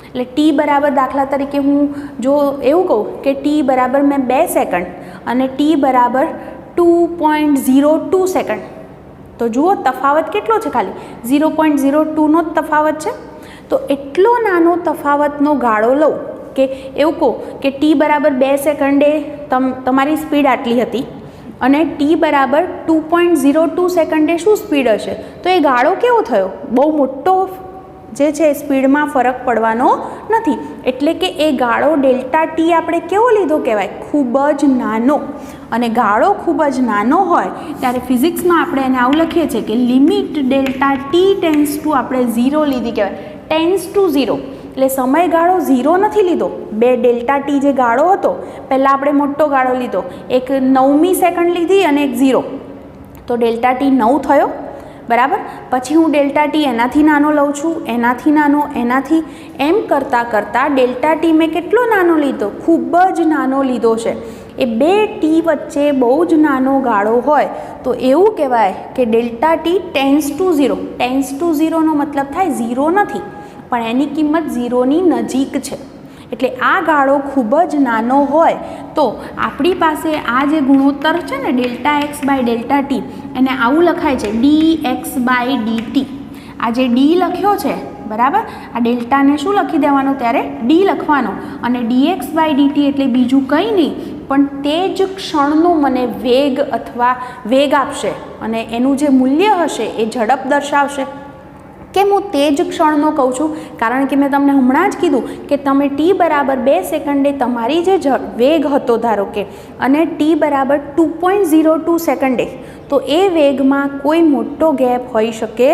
એટલે ટી બરાબર દાખલા તરીકે હું જો એવું કહું કે ટી બરાબર મેં 2 સેકન્ડ અને ટી બરાબર 2.02 સેકન્ડ, તો જુઓ તફાવત કેટલો છે, ખાલી 0.02નો જ તફાવત છે. તો એટલો નાનો તફાવતનો ગાળો લઉં કે એવું કહું કે ટી બરાબર 2 સેકન્ડે તમારી સ્પીડ આટલી હતી અને ટી બરાબર 2.02 સેકન્ડે શું સ્પીડ હશે, તો એ ગાળો કેવો થયો, બહુ મોટો જે છે સ્પીડમાં ફરક પડવાનો નથી. એટલે કે એ ગાળો ડેલ્ટા ટી આપણે કેવો લીધો કહેવાય, ખૂબ જ નાનો. અને ગાળો ખૂબ જ નાનો હોય ત્યારે ફિઝિક્સમાં આપણે એને આવું લખીએ છીએ કે limit delta T tends two આપણે 0 લીધી કહેવાય, ટેન્સ ટુ 0. એટલે સમયગાળો 0 નથી લીધો. બે ડેલ્ટા ટી જે ગાળો હતો, પહેલાં આપણે મોટો ગાળો લીધો, એક 9મી સેકન્ડ લીધી અને એક 0, તો ડેલ્ટા ટી 9 થયો, બરાબર. પછી હું ડેલ્ટા ટી એનાથી નાનો લઉં છું, એનાથી નાનો, એનાથી, એમ કરતાં કરતાં ડેલ્ટા ટી મેં કેટલો નાનો લીધો, ખૂબ જ નાનો લીધો છે. એ બે ટી વચ્ચે બહુ જ નાનો ગાળો હોય તો એવું કહેવાય કે delta T tends to 0. Tends to 0નો મતલબ થાય 0 નથી, પણ એની કિંમત 0ની નજીક છે. એટલે આ ગાળો ખૂબ જ નાનો હોય તો આપણી પાસે આ જે ગુણોત્તર છે ને delta x by delta t, એને આવું લખાય છે ડી એક્સ બાય ડીટી. આ જે ડી લખ્યો છે, બરાબર, આ ડેલ્ટાને શું લખી દેવાનો, ત્યારે ડી લખવાનો, અને ડીએક્સ બાય ડીટી એટલે બીજું કંઈ નહીં પણ તે જ ક્ષણનો મને વેગ અથવા વેગ આપશે, અને એનું જે મૂલ્ય હશે એ ઝડપ દર્શાવશે. કેમ હું તે જ ક્ષણનો કહું છું, કારણ કે મેં તમને હમણાં જ કીધું કે તમે ટી બરાબર 2 સેકન્ડે તમારી જે વેગ હતો ધારો કે, અને ટી બરાબર 2.02 સેકન્ડે, તો એ વેગમાં કોઈ મોટો ગેપ હોઈ શકે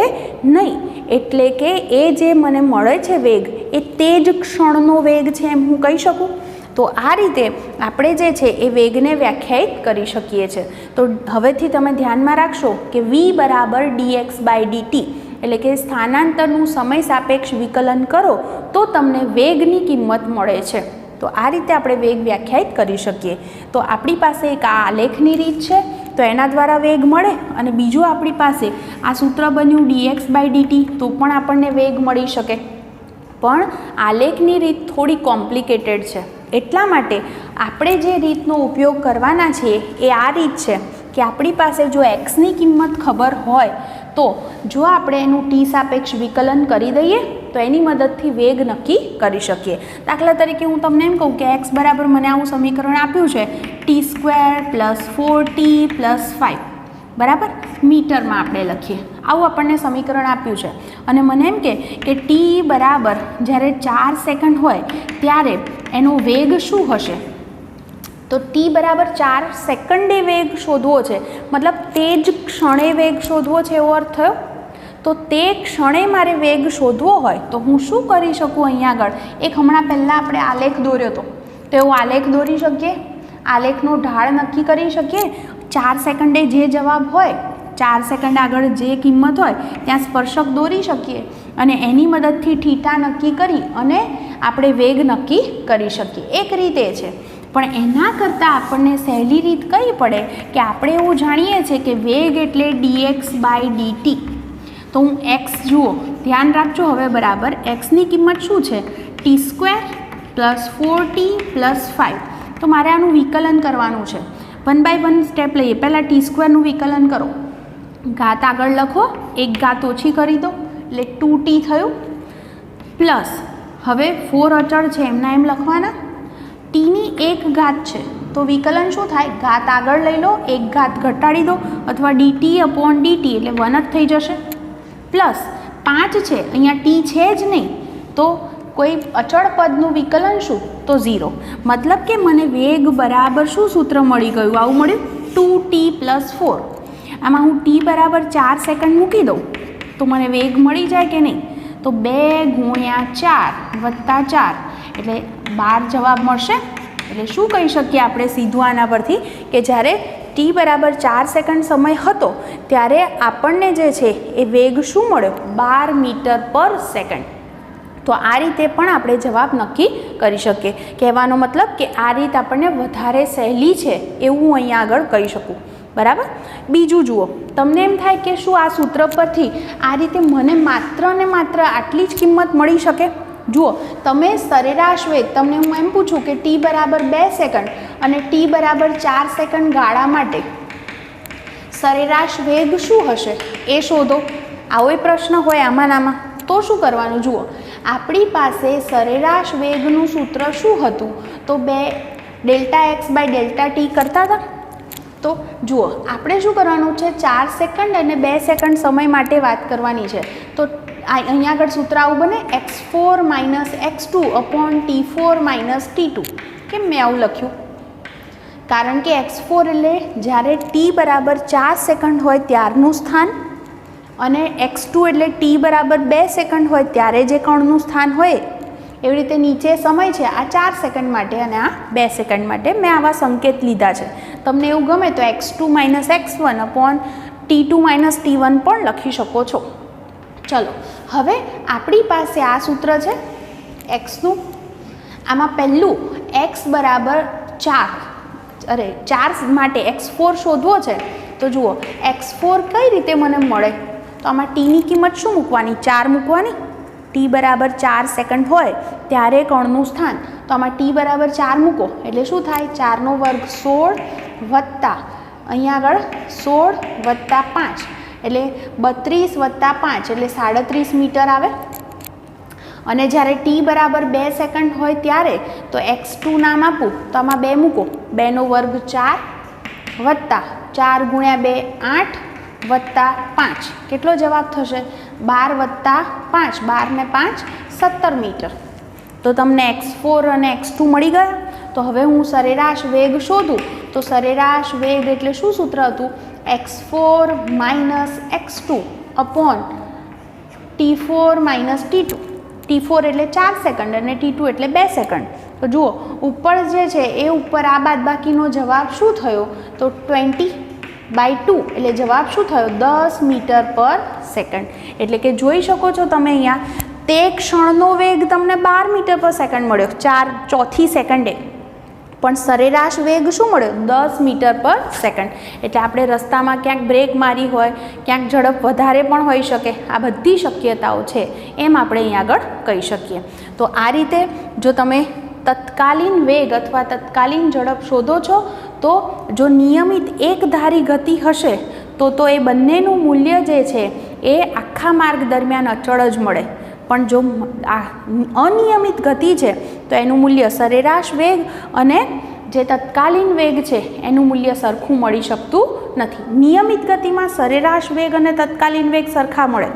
નહીં. એટલે કે એ જે મને મળે છે વેગ, એ તે જ ક્ષણનો વેગ છે એમ હું કહી શકું. તો આ રીતે આપણે જે છે એ વેગને વ્યાખ્યાયિત કરી શકીએ છીએ. તો હવેથી તમે ધ્યાનમાં રાખશો કે v બરાબર dx બાય dt, એટલે કે સ્થાનાંતરનું સમય સાપેક્ષ વિકલન કરો તો તમને વેગની કિંમત મળે છે. તો આ રીતે આપણે વેગ વ્યાખ્યાયિત કરી શકીએ. તો આપણી પાસે એક આ આલેખની રીત છે, તો એના દ્વારા વેગ મળે, અને બીજું આપણી પાસે આ સૂત્ર બન્યું dx બાય dt, તો પણ આપણને વેગ મળી શકે. પણ આલેખની રીત થોડી કોમ્પ્લિકેટેડ છે, એટલા માટે આપણે જે રીતનો ઉપયોગ કરવાના છીએ એ આ રીત છે કે આપણી પાસે જો એક્સની કિંમત ખબર હોય તો જો આપણે એનું ટી સાપેક્ષ વિકલન કરી દઈએ તો એની મદદથી વેગ નક્કી કરી શકીએ. દાખલા તરીકે હું તમને એમ કહું કે એક્સ બરાબર મને આવું સમીકરણ આપ્યું છે t² + 4t + 5, બરાબર, મીટરમાં આપણે લખીએ, આવું આપણને સમીકરણ આપ્યું છે. અને મને એમ કે ટી બરાબર જ્યારે 4 સેકન્ડ હોય ત્યારે એનો વેગ શું હશે, તો ટી બરાબર 4 સેકન્ડે વેગ શોધવો છે, મતલબ તે જ ક્ષણે વેગ શોધવો છે એવો અર્થ થયો. તો તે ક્ષણે મારે વેગ શોધવો હોય તો હું શું કરી શકું, અહીંયા આગળ એક હમણાં પહેલાં આપણે આલેખ દોર્યો હતો, તો એવો આલેખ દોરી શકીએ, આલેખનો ઢાળ નક્કી કરી શકીએ. 4 સેકન્ડે જે જવાબ હોય, 4 સેકન્ડ આગળ જે કિંમત હોય ત્યાં સ્પર્શક દોરી શકીએ, અને એની મદદથી થીટા નક્કી કરી અને આપણે વેગ નક્કી કરી શકીએ. એક રીતે છે, પણ એના કરતાં આપણને સહેલી રીત કઈ પડે કે આપણે એવું જાણીએ છીએ કે વેગ એટલે dx બાય dt. તો હું એક્સ જુઓ, ધ્યાન રાખજો હવે બરાબર, એક્સની કિંમત શું છે, t² + 4t + 5. તો મારે આનું વિકલન કરવાનું છે. 1 બાય 1 સ્ટેપ લઈએ. પહેલાં t² નું વિકલન કરો, ઘાત આગળ લખો, એક ઘાત ઓછી કરી દો એટલે 2t થયું, પ્લસ હવે 4 અચળ છે એમના એમ લખવાના, ટીની એક ઘાત છે તો વિકલન શું થાય, ઘાત આગળ લઈ લો, એક ઘાત ઘટાડી દો, અથવા dt/dt એટલે 1 જ થઈ જશે. પ્લસ 5 છે, અહીંયા ટી છે જ નહીં, તો કોઈ અચળ પદનું વિકલન શું, તો 0. મતલબ કે મને વેગ બરાબર શું સૂત્ર મળી ગયું, આવું મળ્યું 2t + 4. આમાં હું t બરાબર 4 સેકન્ડ મૂકી દઉં તો મને વેગ મળી જાય કે નહીં, તો 2 × 4 + 4 એટલે 12 જવાબ મળશે. એટલે શું કહી શકીએ આપણે સીધું આના પરથી કે જ્યારે ટી બરાબર 4 સેકન્ડ સમય હતો ત્યારે આપણને જે છે એ વેગ શું મળ્યો, 12 મીટર/સેકન્ડ. તો આ રીતે પણ આપણે જવાબ નક્કી કરી શકીએ. કહેવાનો મતલબ કે આ રીત આપણને વધારે સહેલી છે એવું હું અહીંયા આગળ કહી શકું, બરાબર. બીજું જુઓ, તમને એમ થાય કે શું આ સૂત્ર પરથી આ રીતે મને માત્ર ને માત્ર આટલી જ કિંમત મળી શકે. જુઓ, તમે સરેરાશ વેગ, તમને હું એમ પૂછું કે ટી બરાબર 2 સેકન્ડ અને ટી બરાબર 4 સેકન્ડ ગાળા માટે સરેરાશ વેગ શું હશે એ શોધો, આવો પ્રશ્ન હોય આમાં, તો શું કરવાનું, જુઓ આપણી પાસે સરેરાશ વેગનું સૂત્ર શું હતું, તો 2 ΔX/ΔT કરતા હતા. તો જુઓ આપણે શું કરવાનું છે, 4 સેકન્ડ અને 2 સેકન્ડ સમય માટે વાત કરવાની છે. તો અહીંયા આગળ સૂત્ર આવું બને x4 - x2 / t4 - t2. કેમ મેં આવું લખ્યું? કારણ કે x4 એટલે જ્યારે t બરાબર 4 સેકન્ડ હોય ત્યારનું સ્થાન અને x2 એટલે t બરાબર 2 સેકન્ડ હોય ત્યારે જે કણનું સ્થાન હોય. એવી રીતે નીચે સમય છે આ 4 સેકન્ડ માટે અને આ 2 સેકન્ડ માટે. મેં આવા સંકેત લીધા છે. તમને એવું ગમે તો x2 - x1 / t2 - t1 પણ લખી શકો છો. ચલો હવે આપણી પાસે આ સૂત્ર છે xનું. આમાં પહેલું x બરાબર 4 માટે x4 શોધવો છે. તો જુઓ x4 કઈ રીતે મને મળે? તો આમાં tની કિંમત શું મૂકવાની? 4 મૂકવાની. t બરાબર 4 સેકન્ડ હોય ત્યારે કણનું સ્થાન. તો આમાં t બરાબર 4 મૂકો એટલે શું થાય? 4 નો વર્ગ 16 વત્તા અહીંયા આગળ 16 વત્તા 5 એટલે 32 વત્તા 5 એટલે 37 મીટર આવે. અને જ્યારે t બરાબર 2 સેકન્ડ હોય ત્યારે તો x2 નામ આપું તો આમાં 2 મૂકો. 2 નો વર્ગ 4 વત્તા 4 × 2 8 વત્તા 5 કેટલો જવાબ થશે? 12 વત્તા 5 12 ને 5 17 મીટર. તો તમને x4 અને x2 મળી ગયા. તો હવે હું સરેરાશ વેગ શોધું તો સરેરાશ વેગ એટલે શું સૂત્ર હતું? x4 - x2 / t4 - t2. t4 એટલે 4 સેકન્ડ અને t2 એટલે 2 સેકન્ડ. તો જુઓ ઉપર જે છે એ ઉપર આ બાદબાકીનો જવાબ શું થયો? તો 20/2 એટલે જવાબ શું થયો? 10 મીટર પર સેકન્ડ. એટલે કે જોઈ શકો છો તમે અહીંયા તે ક્ષણનો વેગ તમને 12 મીટર પર સેકન્ડ મળ્યો ચોથી સેકન્ડે, પણ સરેરાશ વેગ શું મળ્યો? 10 મીટર પર સેકન્ડ. એટલે આપણે રસ્તામાં ક્યાંક બ્રેક મારી હોય, ક્યાંક ઝડપ વધારે પણ હોઈ શકે. આ બધી શક્યતાઓ છે એમ આપણે અહીંયા આગળ કહી શકીએ. તો આ રીતે જો તમે તત્કાલીન વેગ અથવા તત્કાલીન ઝડપ શોધો છો તો જો નિયમિત એકધારી ગતિ હશે તો એ બંનેનું મૂલ્ય જે છે એ આખા માર્ગ દરમિયાન અચળ જ મળે. પણ જો આ અનિયમિત ગતિ છે તો એનું મૂલ્ય સરેરાશ વેગ અને જે તત્કાલીન વેગ છે એનું મૂલ્ય સરખું મળી શકતું નથી. નિયમિત ગતિમાં સરેરાશ વેગ અને તત્કાલીન વેગ સરખા મળે,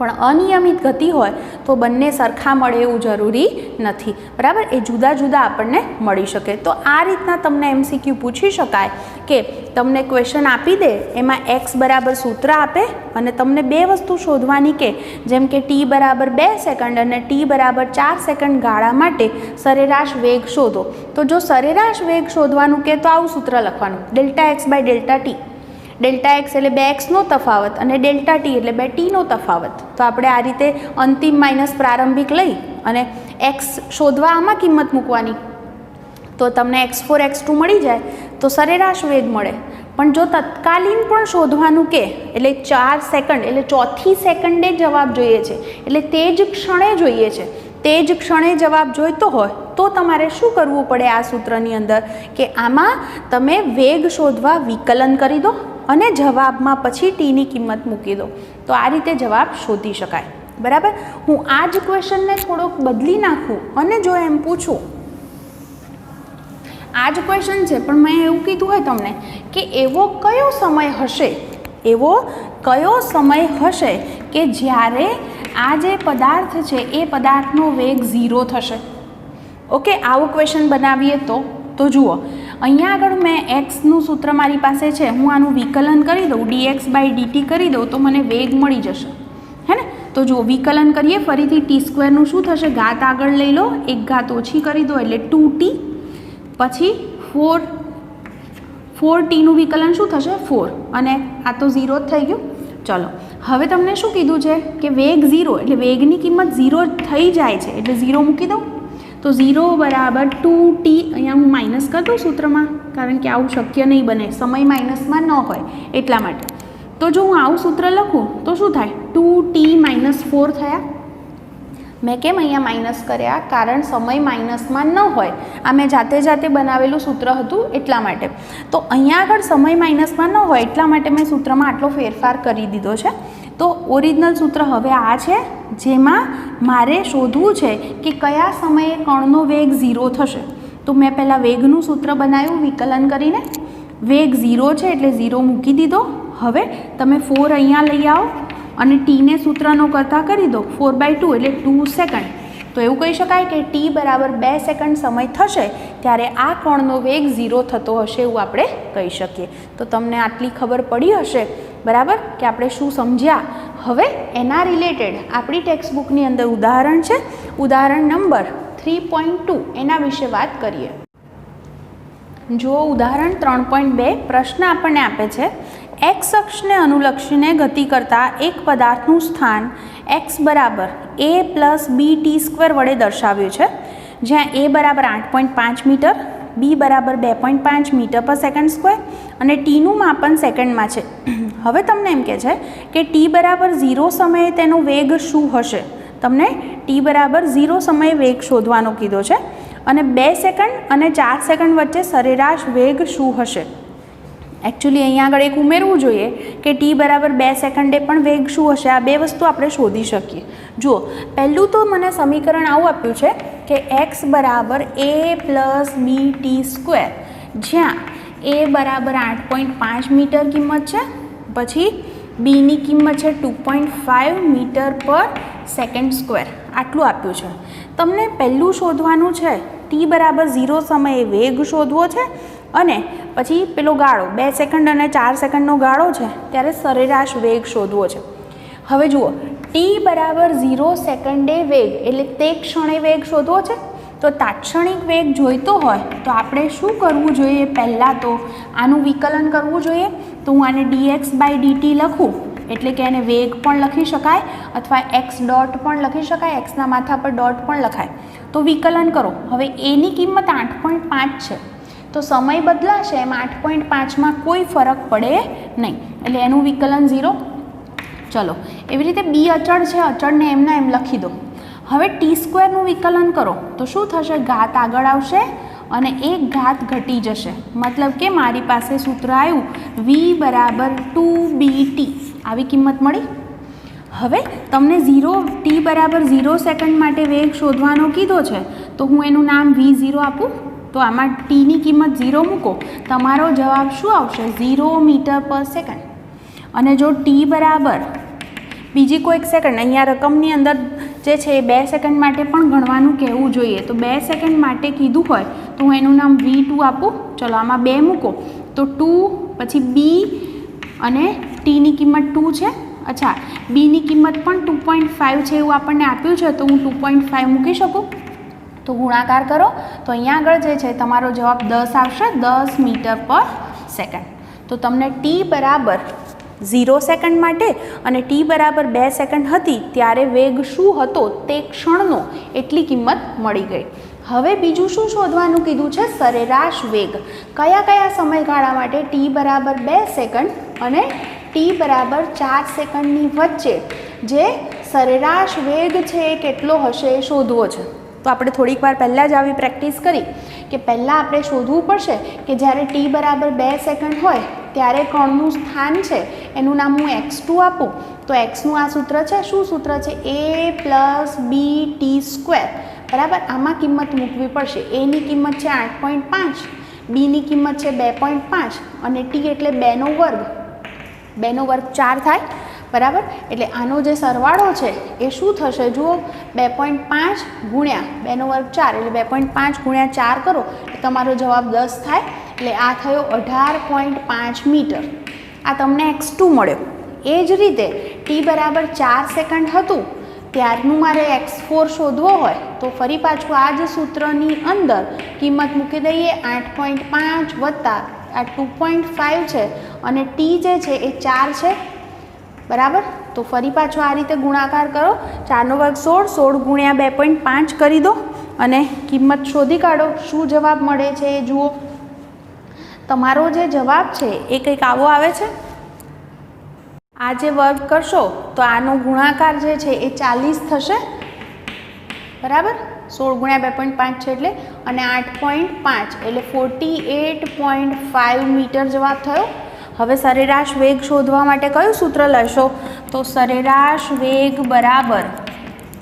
પણ અનિયમિત ગતિ હોય તો બંને સરખા મળે એવું જરૂરી નથી. બરાબર? એ જુદા જુદા આપણને મળી શકે. તો આ રીતના તમને MCQ પૂછી શકાય કે તમને ક્વેશ્ચન આપી દે, એમાં x બરાબર સૂત્ર આપે અને તમને બે વસ્તુ શોધવાની કે જેમ કે t બરાબર 2 સેકન્ડ અને t બરાબર 4 સેકન્ડ ગાળા માટે સરેરાશ વેગ શોધો. તો જો સરેરાશ વેગ શોધવાનું કે તો આવું સૂત્ર લખવાનું ΔX/ΔT. ΔX એટલે 2xનો તફાવત અને ΔT એટલે 2tનો તફાવત. તો આપણે આ રીતે અંતિમ માઇનસ પ્રારંભિક લઈ અને x શોધવા આમાં કિંમત મૂકવાની તો તમને x4 x2 મળી જાય તો સરેરાશ વેગ મળે. પણ જો તત્કાલીન પણ શોધવાનું કે એટલે 4 સેકન્ડ એટલે ચોથી સેકન્ડે જવાબ જોઈએ છે, એટલે તે જ ક્ષણે જોઈએ છે, તે જ ક્ષણે જવાબ જોઈતો હોય તો તમારે શું કરવું પડે? આ સૂત્રની અંદર કે આમાં તમે વેગ શોધવા વિકલન કરી દો અને જવાબમાં પછી tની કિંમત મૂકી દો. તો આ રીતે જવાબ શોધી શકાય. બરાબર? હું આ જ ક્વેશ્ચનને થોડોક બદલી નાખું અને જો એમ પૂછું, આ જ ક્વેશ્ચન છે પણ મેં એવું કીધું હોય તમને કે એવો કયો સમય હશે કે જ્યારે આ જે પદાર્થ છે એ પદાર્થનો વેગ 0 થશે. ઓકે, આવું ક્વેશ્ચન બનાવીએ તો જુઓ અહીંયા આગળ મેં xનું સૂત્ર મારી પાસે છે, હું આનું વિકલન કરી દઉં dx/dt કરી દઉં તો મને વેગ મળી જશે. હે ને? તો જુઓ વિકલન કરીએ ફરીથી t² શું થશે? ઘાત આગળ લઈ લો, એક ઘાત ઓછી કરી દો એટલે 2t, પછી 4tનું વિકલન શું થશે? 4, અને આ તો 0 જ થઈ ગયું. ચલો હવે તમને શું કીધું છે કે વેગ 0 એટલે વેગની કિંમત 0 થઈ જાય છે એટલે 0 મૂકી દઉં. તો 0 બરાબર 2t, અહીંયા હું માઇનસ કરી દઉં સૂત્રમાં કારણ કે આવું શક્ય નહીં બને, સમય માઇનસમાં ન હોય એટલા માટે. તો જો હું આવું સૂત્ર લખું તો શું થાય? 2t - 4 થયા. મેં કેમ અહીંયા માઇનસ કર્યા? કારણ સમય માઇનસમાં ન હોય. આ મેં જાતે બનાવેલું સૂત્ર હતું એટલા માટે. તો અહીંયા આગળ સમય માઇનસમાં ન હોય એટલા માટે મેં સૂત્રમાં આટલો ફેરફાર કરી દીધો છે. તો ઓરિજિનલ સૂત્ર હવે આ છે જેમાં મારે શોધવું છે કે કયા સમયે કણનો વેગ 0 થશે. તો મેં પહેલાં વેગનું સૂત્ર બનાવ્યું વિકલન કરીને, વેગ 0 છે એટલે 0 મૂકી દીધો. હવે તમે 4 અહીંયા લઈ આવો અને ટીને સૂત્રનો કરતા કરી દો 4/2 એટલે 2 સેકન્ડ. તો એવું કહી શકાય કે ટી બરાબર 2 સેકન્ડ સમય થશે ત્યારે આ કોણનો વેગ 0 થતો હશે એવું આપણે કહી શકીએ. તો તમને આટલી ખબર પડી હશે બરાબર કે આપણે શું સમજ્યા. હવે એના રિલેટેડ આપણી ટેક્સ્ટ બુકની અંદર ઉદાહરણ છે, ઉદાહરણ નંબર 3.2 એના વિશે વાત કરીએ. જો ઉદાહરણ 3.2 પ્રશ્ન આપણને આપે છે એક્સ અક્ષને અનુલક્ષીને ગતિ કરતા એક પદાર્થનું સ્થાન એક્સ બરાબર a plus b t square વડે દર્શાવ્યું છે, જ્યાં a બરાબર 8.5 મીટર, b બરાબર 2.5 મીટર પર સેકન્ડ સ્ક્વેર અને ટીનું માપન સેકન્ડમાં છે. હવે તમને એમ કહે છે કે ટી બરાબર 0 સમયે તેનો વેગ શું હશે. તમને ટી બરાબર 0 સમયે વેગ શોધવાનો કીધો છે અને 2 સેકન્ડ અને 4 સેકન્ડ વચ્ચે સરેરાશ વેગ શું હશે. એકચ્યુઅલી અહીંયા આગળ એક ઉમેરવું જોઈએ કે ટી બરાબર 2 સેકન્ડે પણ વેગ શું હશે. આ બે વસ્તુ આપણે શોધી શકીએ. જુઓ, પહેલું તો મને સમીકરણ આવું આપ્યું છે કે એક્સ બરાબર a plus b t square, જ્યાં a બરાબર 8.5 મીટર કિંમત છે, પછી બીની કિંમત છે 2.5 મીટર પર સેકન્ડ સ્ક્વેર, આટલું આપ્યું છે. તમને પહેલું શોધવાનું છે ટી બરાબર 0 સમયે વેગ શોધવો છે અને પછી પેલો ગાળો 2 સેકન્ડ અને 4 સેકન્ડનો ગાળો છે ત્યારે સરેરાશ વેગ શોધવો છે. હવે જુઓ, ટી બરાબર 0 સેકન્ડે વેગ એટલે તે ક્ષણે વેગ શોધવો છે. તો તાત્ક્ષણિક વેગ જોઈતો હોય તો આપણે શું કરવું જોઈએ? પહેલાં તો આનું વિકલન કરવું જોઈએ. તો હું આને dx/dt લખું એટલે કે એને વેગ પણ લખી શકાય અથવા x ડોટ પણ લખી શકાય, એક્સના માથા પર ડોટ પણ લખાય. તો વિકલન કરો. હવે એની કિંમત 8.5 છે તો સમય બદલાશે એમ 8.5માં કોઈ ફરક પડે નહીં એટલે એનું વિકલન 0. ચલો, એવી રીતે બી અચળ છે, અચળને એમના એમ લખી દો. હવે ટી સ્ક્વેરનું વિકલન કરો તો શું થશે? ઘાત આગળ આવશે અને એક ઘાત ઘટી જશે. મતલબ કે મારી પાસે સૂત્ર આવ્યું v બરાબર 2bt, આવી કિંમત મળી. હવે તમને ટી બરાબર 0 સેકન્ડ માટે વેગ શોધવાનો કીધો છે તો હું એનું નામ v0 આપું. તો આમાં ટીની કિંમત 0 મૂકો, તમારો જવાબ શું આવશે? 0 મીટર પર સેકન્ડ. અને જો ટી બરાબર બીજી કોઈક સેકન્ડ, અહીંયા રકમની અંદર જે છે એ 2 સેકન્ડ માટે પણ ગણવાનું કહેવું જોઈએ. તો 2 સેકન્ડ માટે કીધું હોય તો હું એનું નામ v2 આપું. ચલો, આમાં 2 મૂકો તો 2, પછી બી અને ટીની કિંમત 2 છે. અચ્છા, બીની કિંમત પણ 2.5 છે એવું આપણને આપ્યું છે તો હું 2.5 મૂકી શકું. તો ગુણાકાર કરો તો અહીંયા આગળ જે છે તમારો જવાબ 10 આવશે, 10 મીટર પર સેકન્ડ. તો તમને ટી બરાબર 0 સેકન્ડ માટે અને ટી બરાબર 2 સેકન્ડ હતી ત્યારે વેગ શું હતો તે ક્ષણનો એટલી કિંમત મળી ગઈ. હવે બીજું શું શોધવાનું કીધું છે? સરેરાશ વેગ. કયા કયા સમયગાળા માટે? ટી બરાબર 2 સેકન્ડ અને ટી બરાબર 4 સેકન્ડની વચ્ચે જે સરેરાશ વેગ છે એ કેટલો હશે એ શોધવો છે. તો આપણે થોડીક વાર પહેલાં જ આવી પ્રેક્ટિસ કરી કે પહેલાં આપણે શોધવું પડશે કે જ્યારે ટી બરાબર 2 સેકન્ડ હોય ત્યારે કણનું સ્થાન છે એનું નામ હું x2 આપું. તો એક્સનું આ સૂત્ર છે. શું સૂત્ર છે? a plus b t square બરાબર. આમાં કિંમત મૂકવી પડશે. એની કિંમત છે 8.5, બીની કિંમત છે 2.5 અને ટી એટલે 2નો વર્ગ. 2નો વર્ગ 4 થાય બરાબર. એટલે આનો જે સરવાળો છે એ શું થશે? જુઓ, 2.5 ગુણ્યા 2નો વર્ગ 4 એટલે 2.5 ગુણ્યા 4 કરો એટલે તમારો જવાબ 10 થાય. એટલે આ થયો 18.5 મીટર. આ તમને x2 મળ્યો. એ જ રીતે ટી બરાબર 4 સેકન્ડ હતું ત્યારનું મારે x4 શોધવો હોય તો ફરી પાછું આ જ સૂત્રની અંદર કિંમત મૂકી દઈએ. 8.5 વત્તા આ 2.5 છે અને ટી જે છે એ 4 છે બરાબર. તો ફરી પાછો આ રીતે ગુણાકાર કરો. 4નો વર્ગ 16, 16 ગુણ્યા 2.5 કરી દો અને કિંમત શોધી કાઢો. શું જવાબ મળે છે એ જુઓ. તમારો જે જવાબ છે એ કંઈક આવો આવે છે. આ જે વર્ગ કરશો તો આનો ગુણાકાર જે છે એ 40 થશે બરાબર. 16 ગુણ્યા 2.5 છે એટલે અને 8.5 એટલે 48.5 મીટર જવાબ થયો. હવે સરેરાશ વેગ શોધવા માટે કયું સૂત્ર લેશો? તો સરેરાશ વેગ બરાબર,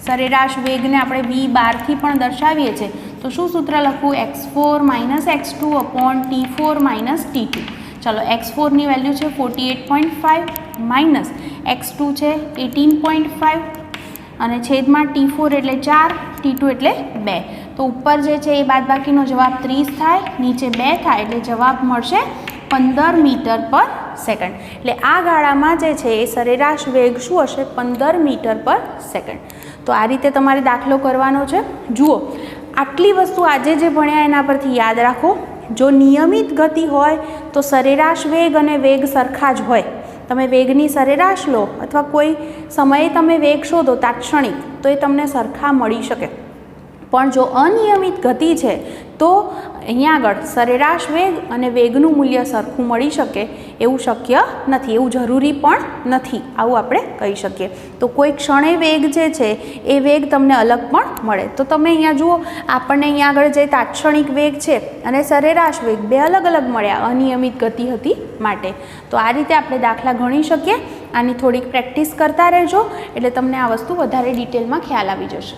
સરેરાશ વેગને આપણે v12થી પણ દર્શાવીએ છીએ. તો શું સૂત્ર લખવું? x4 - x2 / t4 - t2. ચલો x4ની વેલ્યુ છે 48.5 માઇનસ x2 છે 18.5 અને છેદમાં T4 એટલે 4, T2 એટલે 2. તો ઉપર જે છે એ બાદબાકીનો જવાબ 30 થાય, નીચે 2 થાય એટલે જવાબ મળશે 15 મીટર પર સેકન્ડ. એટલે આ ગાળામાં જે છે એ સરેરાશ વેગ શું હશે? 15 મીટર પર સેકન્ડ. તો આ રીતે તમારે દાખલો કરવાનો છે. જુઓ, આટલી વસ્તુ આજે જે ભણ્યા એના પરથી યાદ રાખો. જો નિયમિત ગતિ હોય તો સરેરાશ વેગ અને વેગ સરખા જ હોય. તમે વેગની સરેરાશ લો અથવા કોઈ સમયે તમે વેગ શોધો તાત્ક્ષણિક, તો એ તમને સરખા મળી શકે. પણ જો અનિયમિત ગતિ છે તો અહીંયા આગળ સરેરાશ વેગ અને વેગનું મૂલ્ય સરખું મળી શકે એવું શક્ય નથી, એવું જરૂરી પણ નથી, આવું આપણે કહી શકીએ. તો કોઈ ક્ષણે વેગ જે છે એ વેગ તમને અલગ પણ મળે. તો તમે અહીંયા જુઓ, આપણને અહીંયા આગળ જે તાત્ક્ષણિક વેગ છે અને સરેરાશ વેગ બે અલગ અલગ મળ્યા અનિયમિત ગતિ હતી માટે. તો આ રીતે આપણે દાખલા ગણી શકીએ. આની થોડીક પ્રેક્ટિસ કરતા રહેજો એટલે તમને આ વસ્તુ વધારે ડિટેલમાં ખ્યાલ આવી જશે.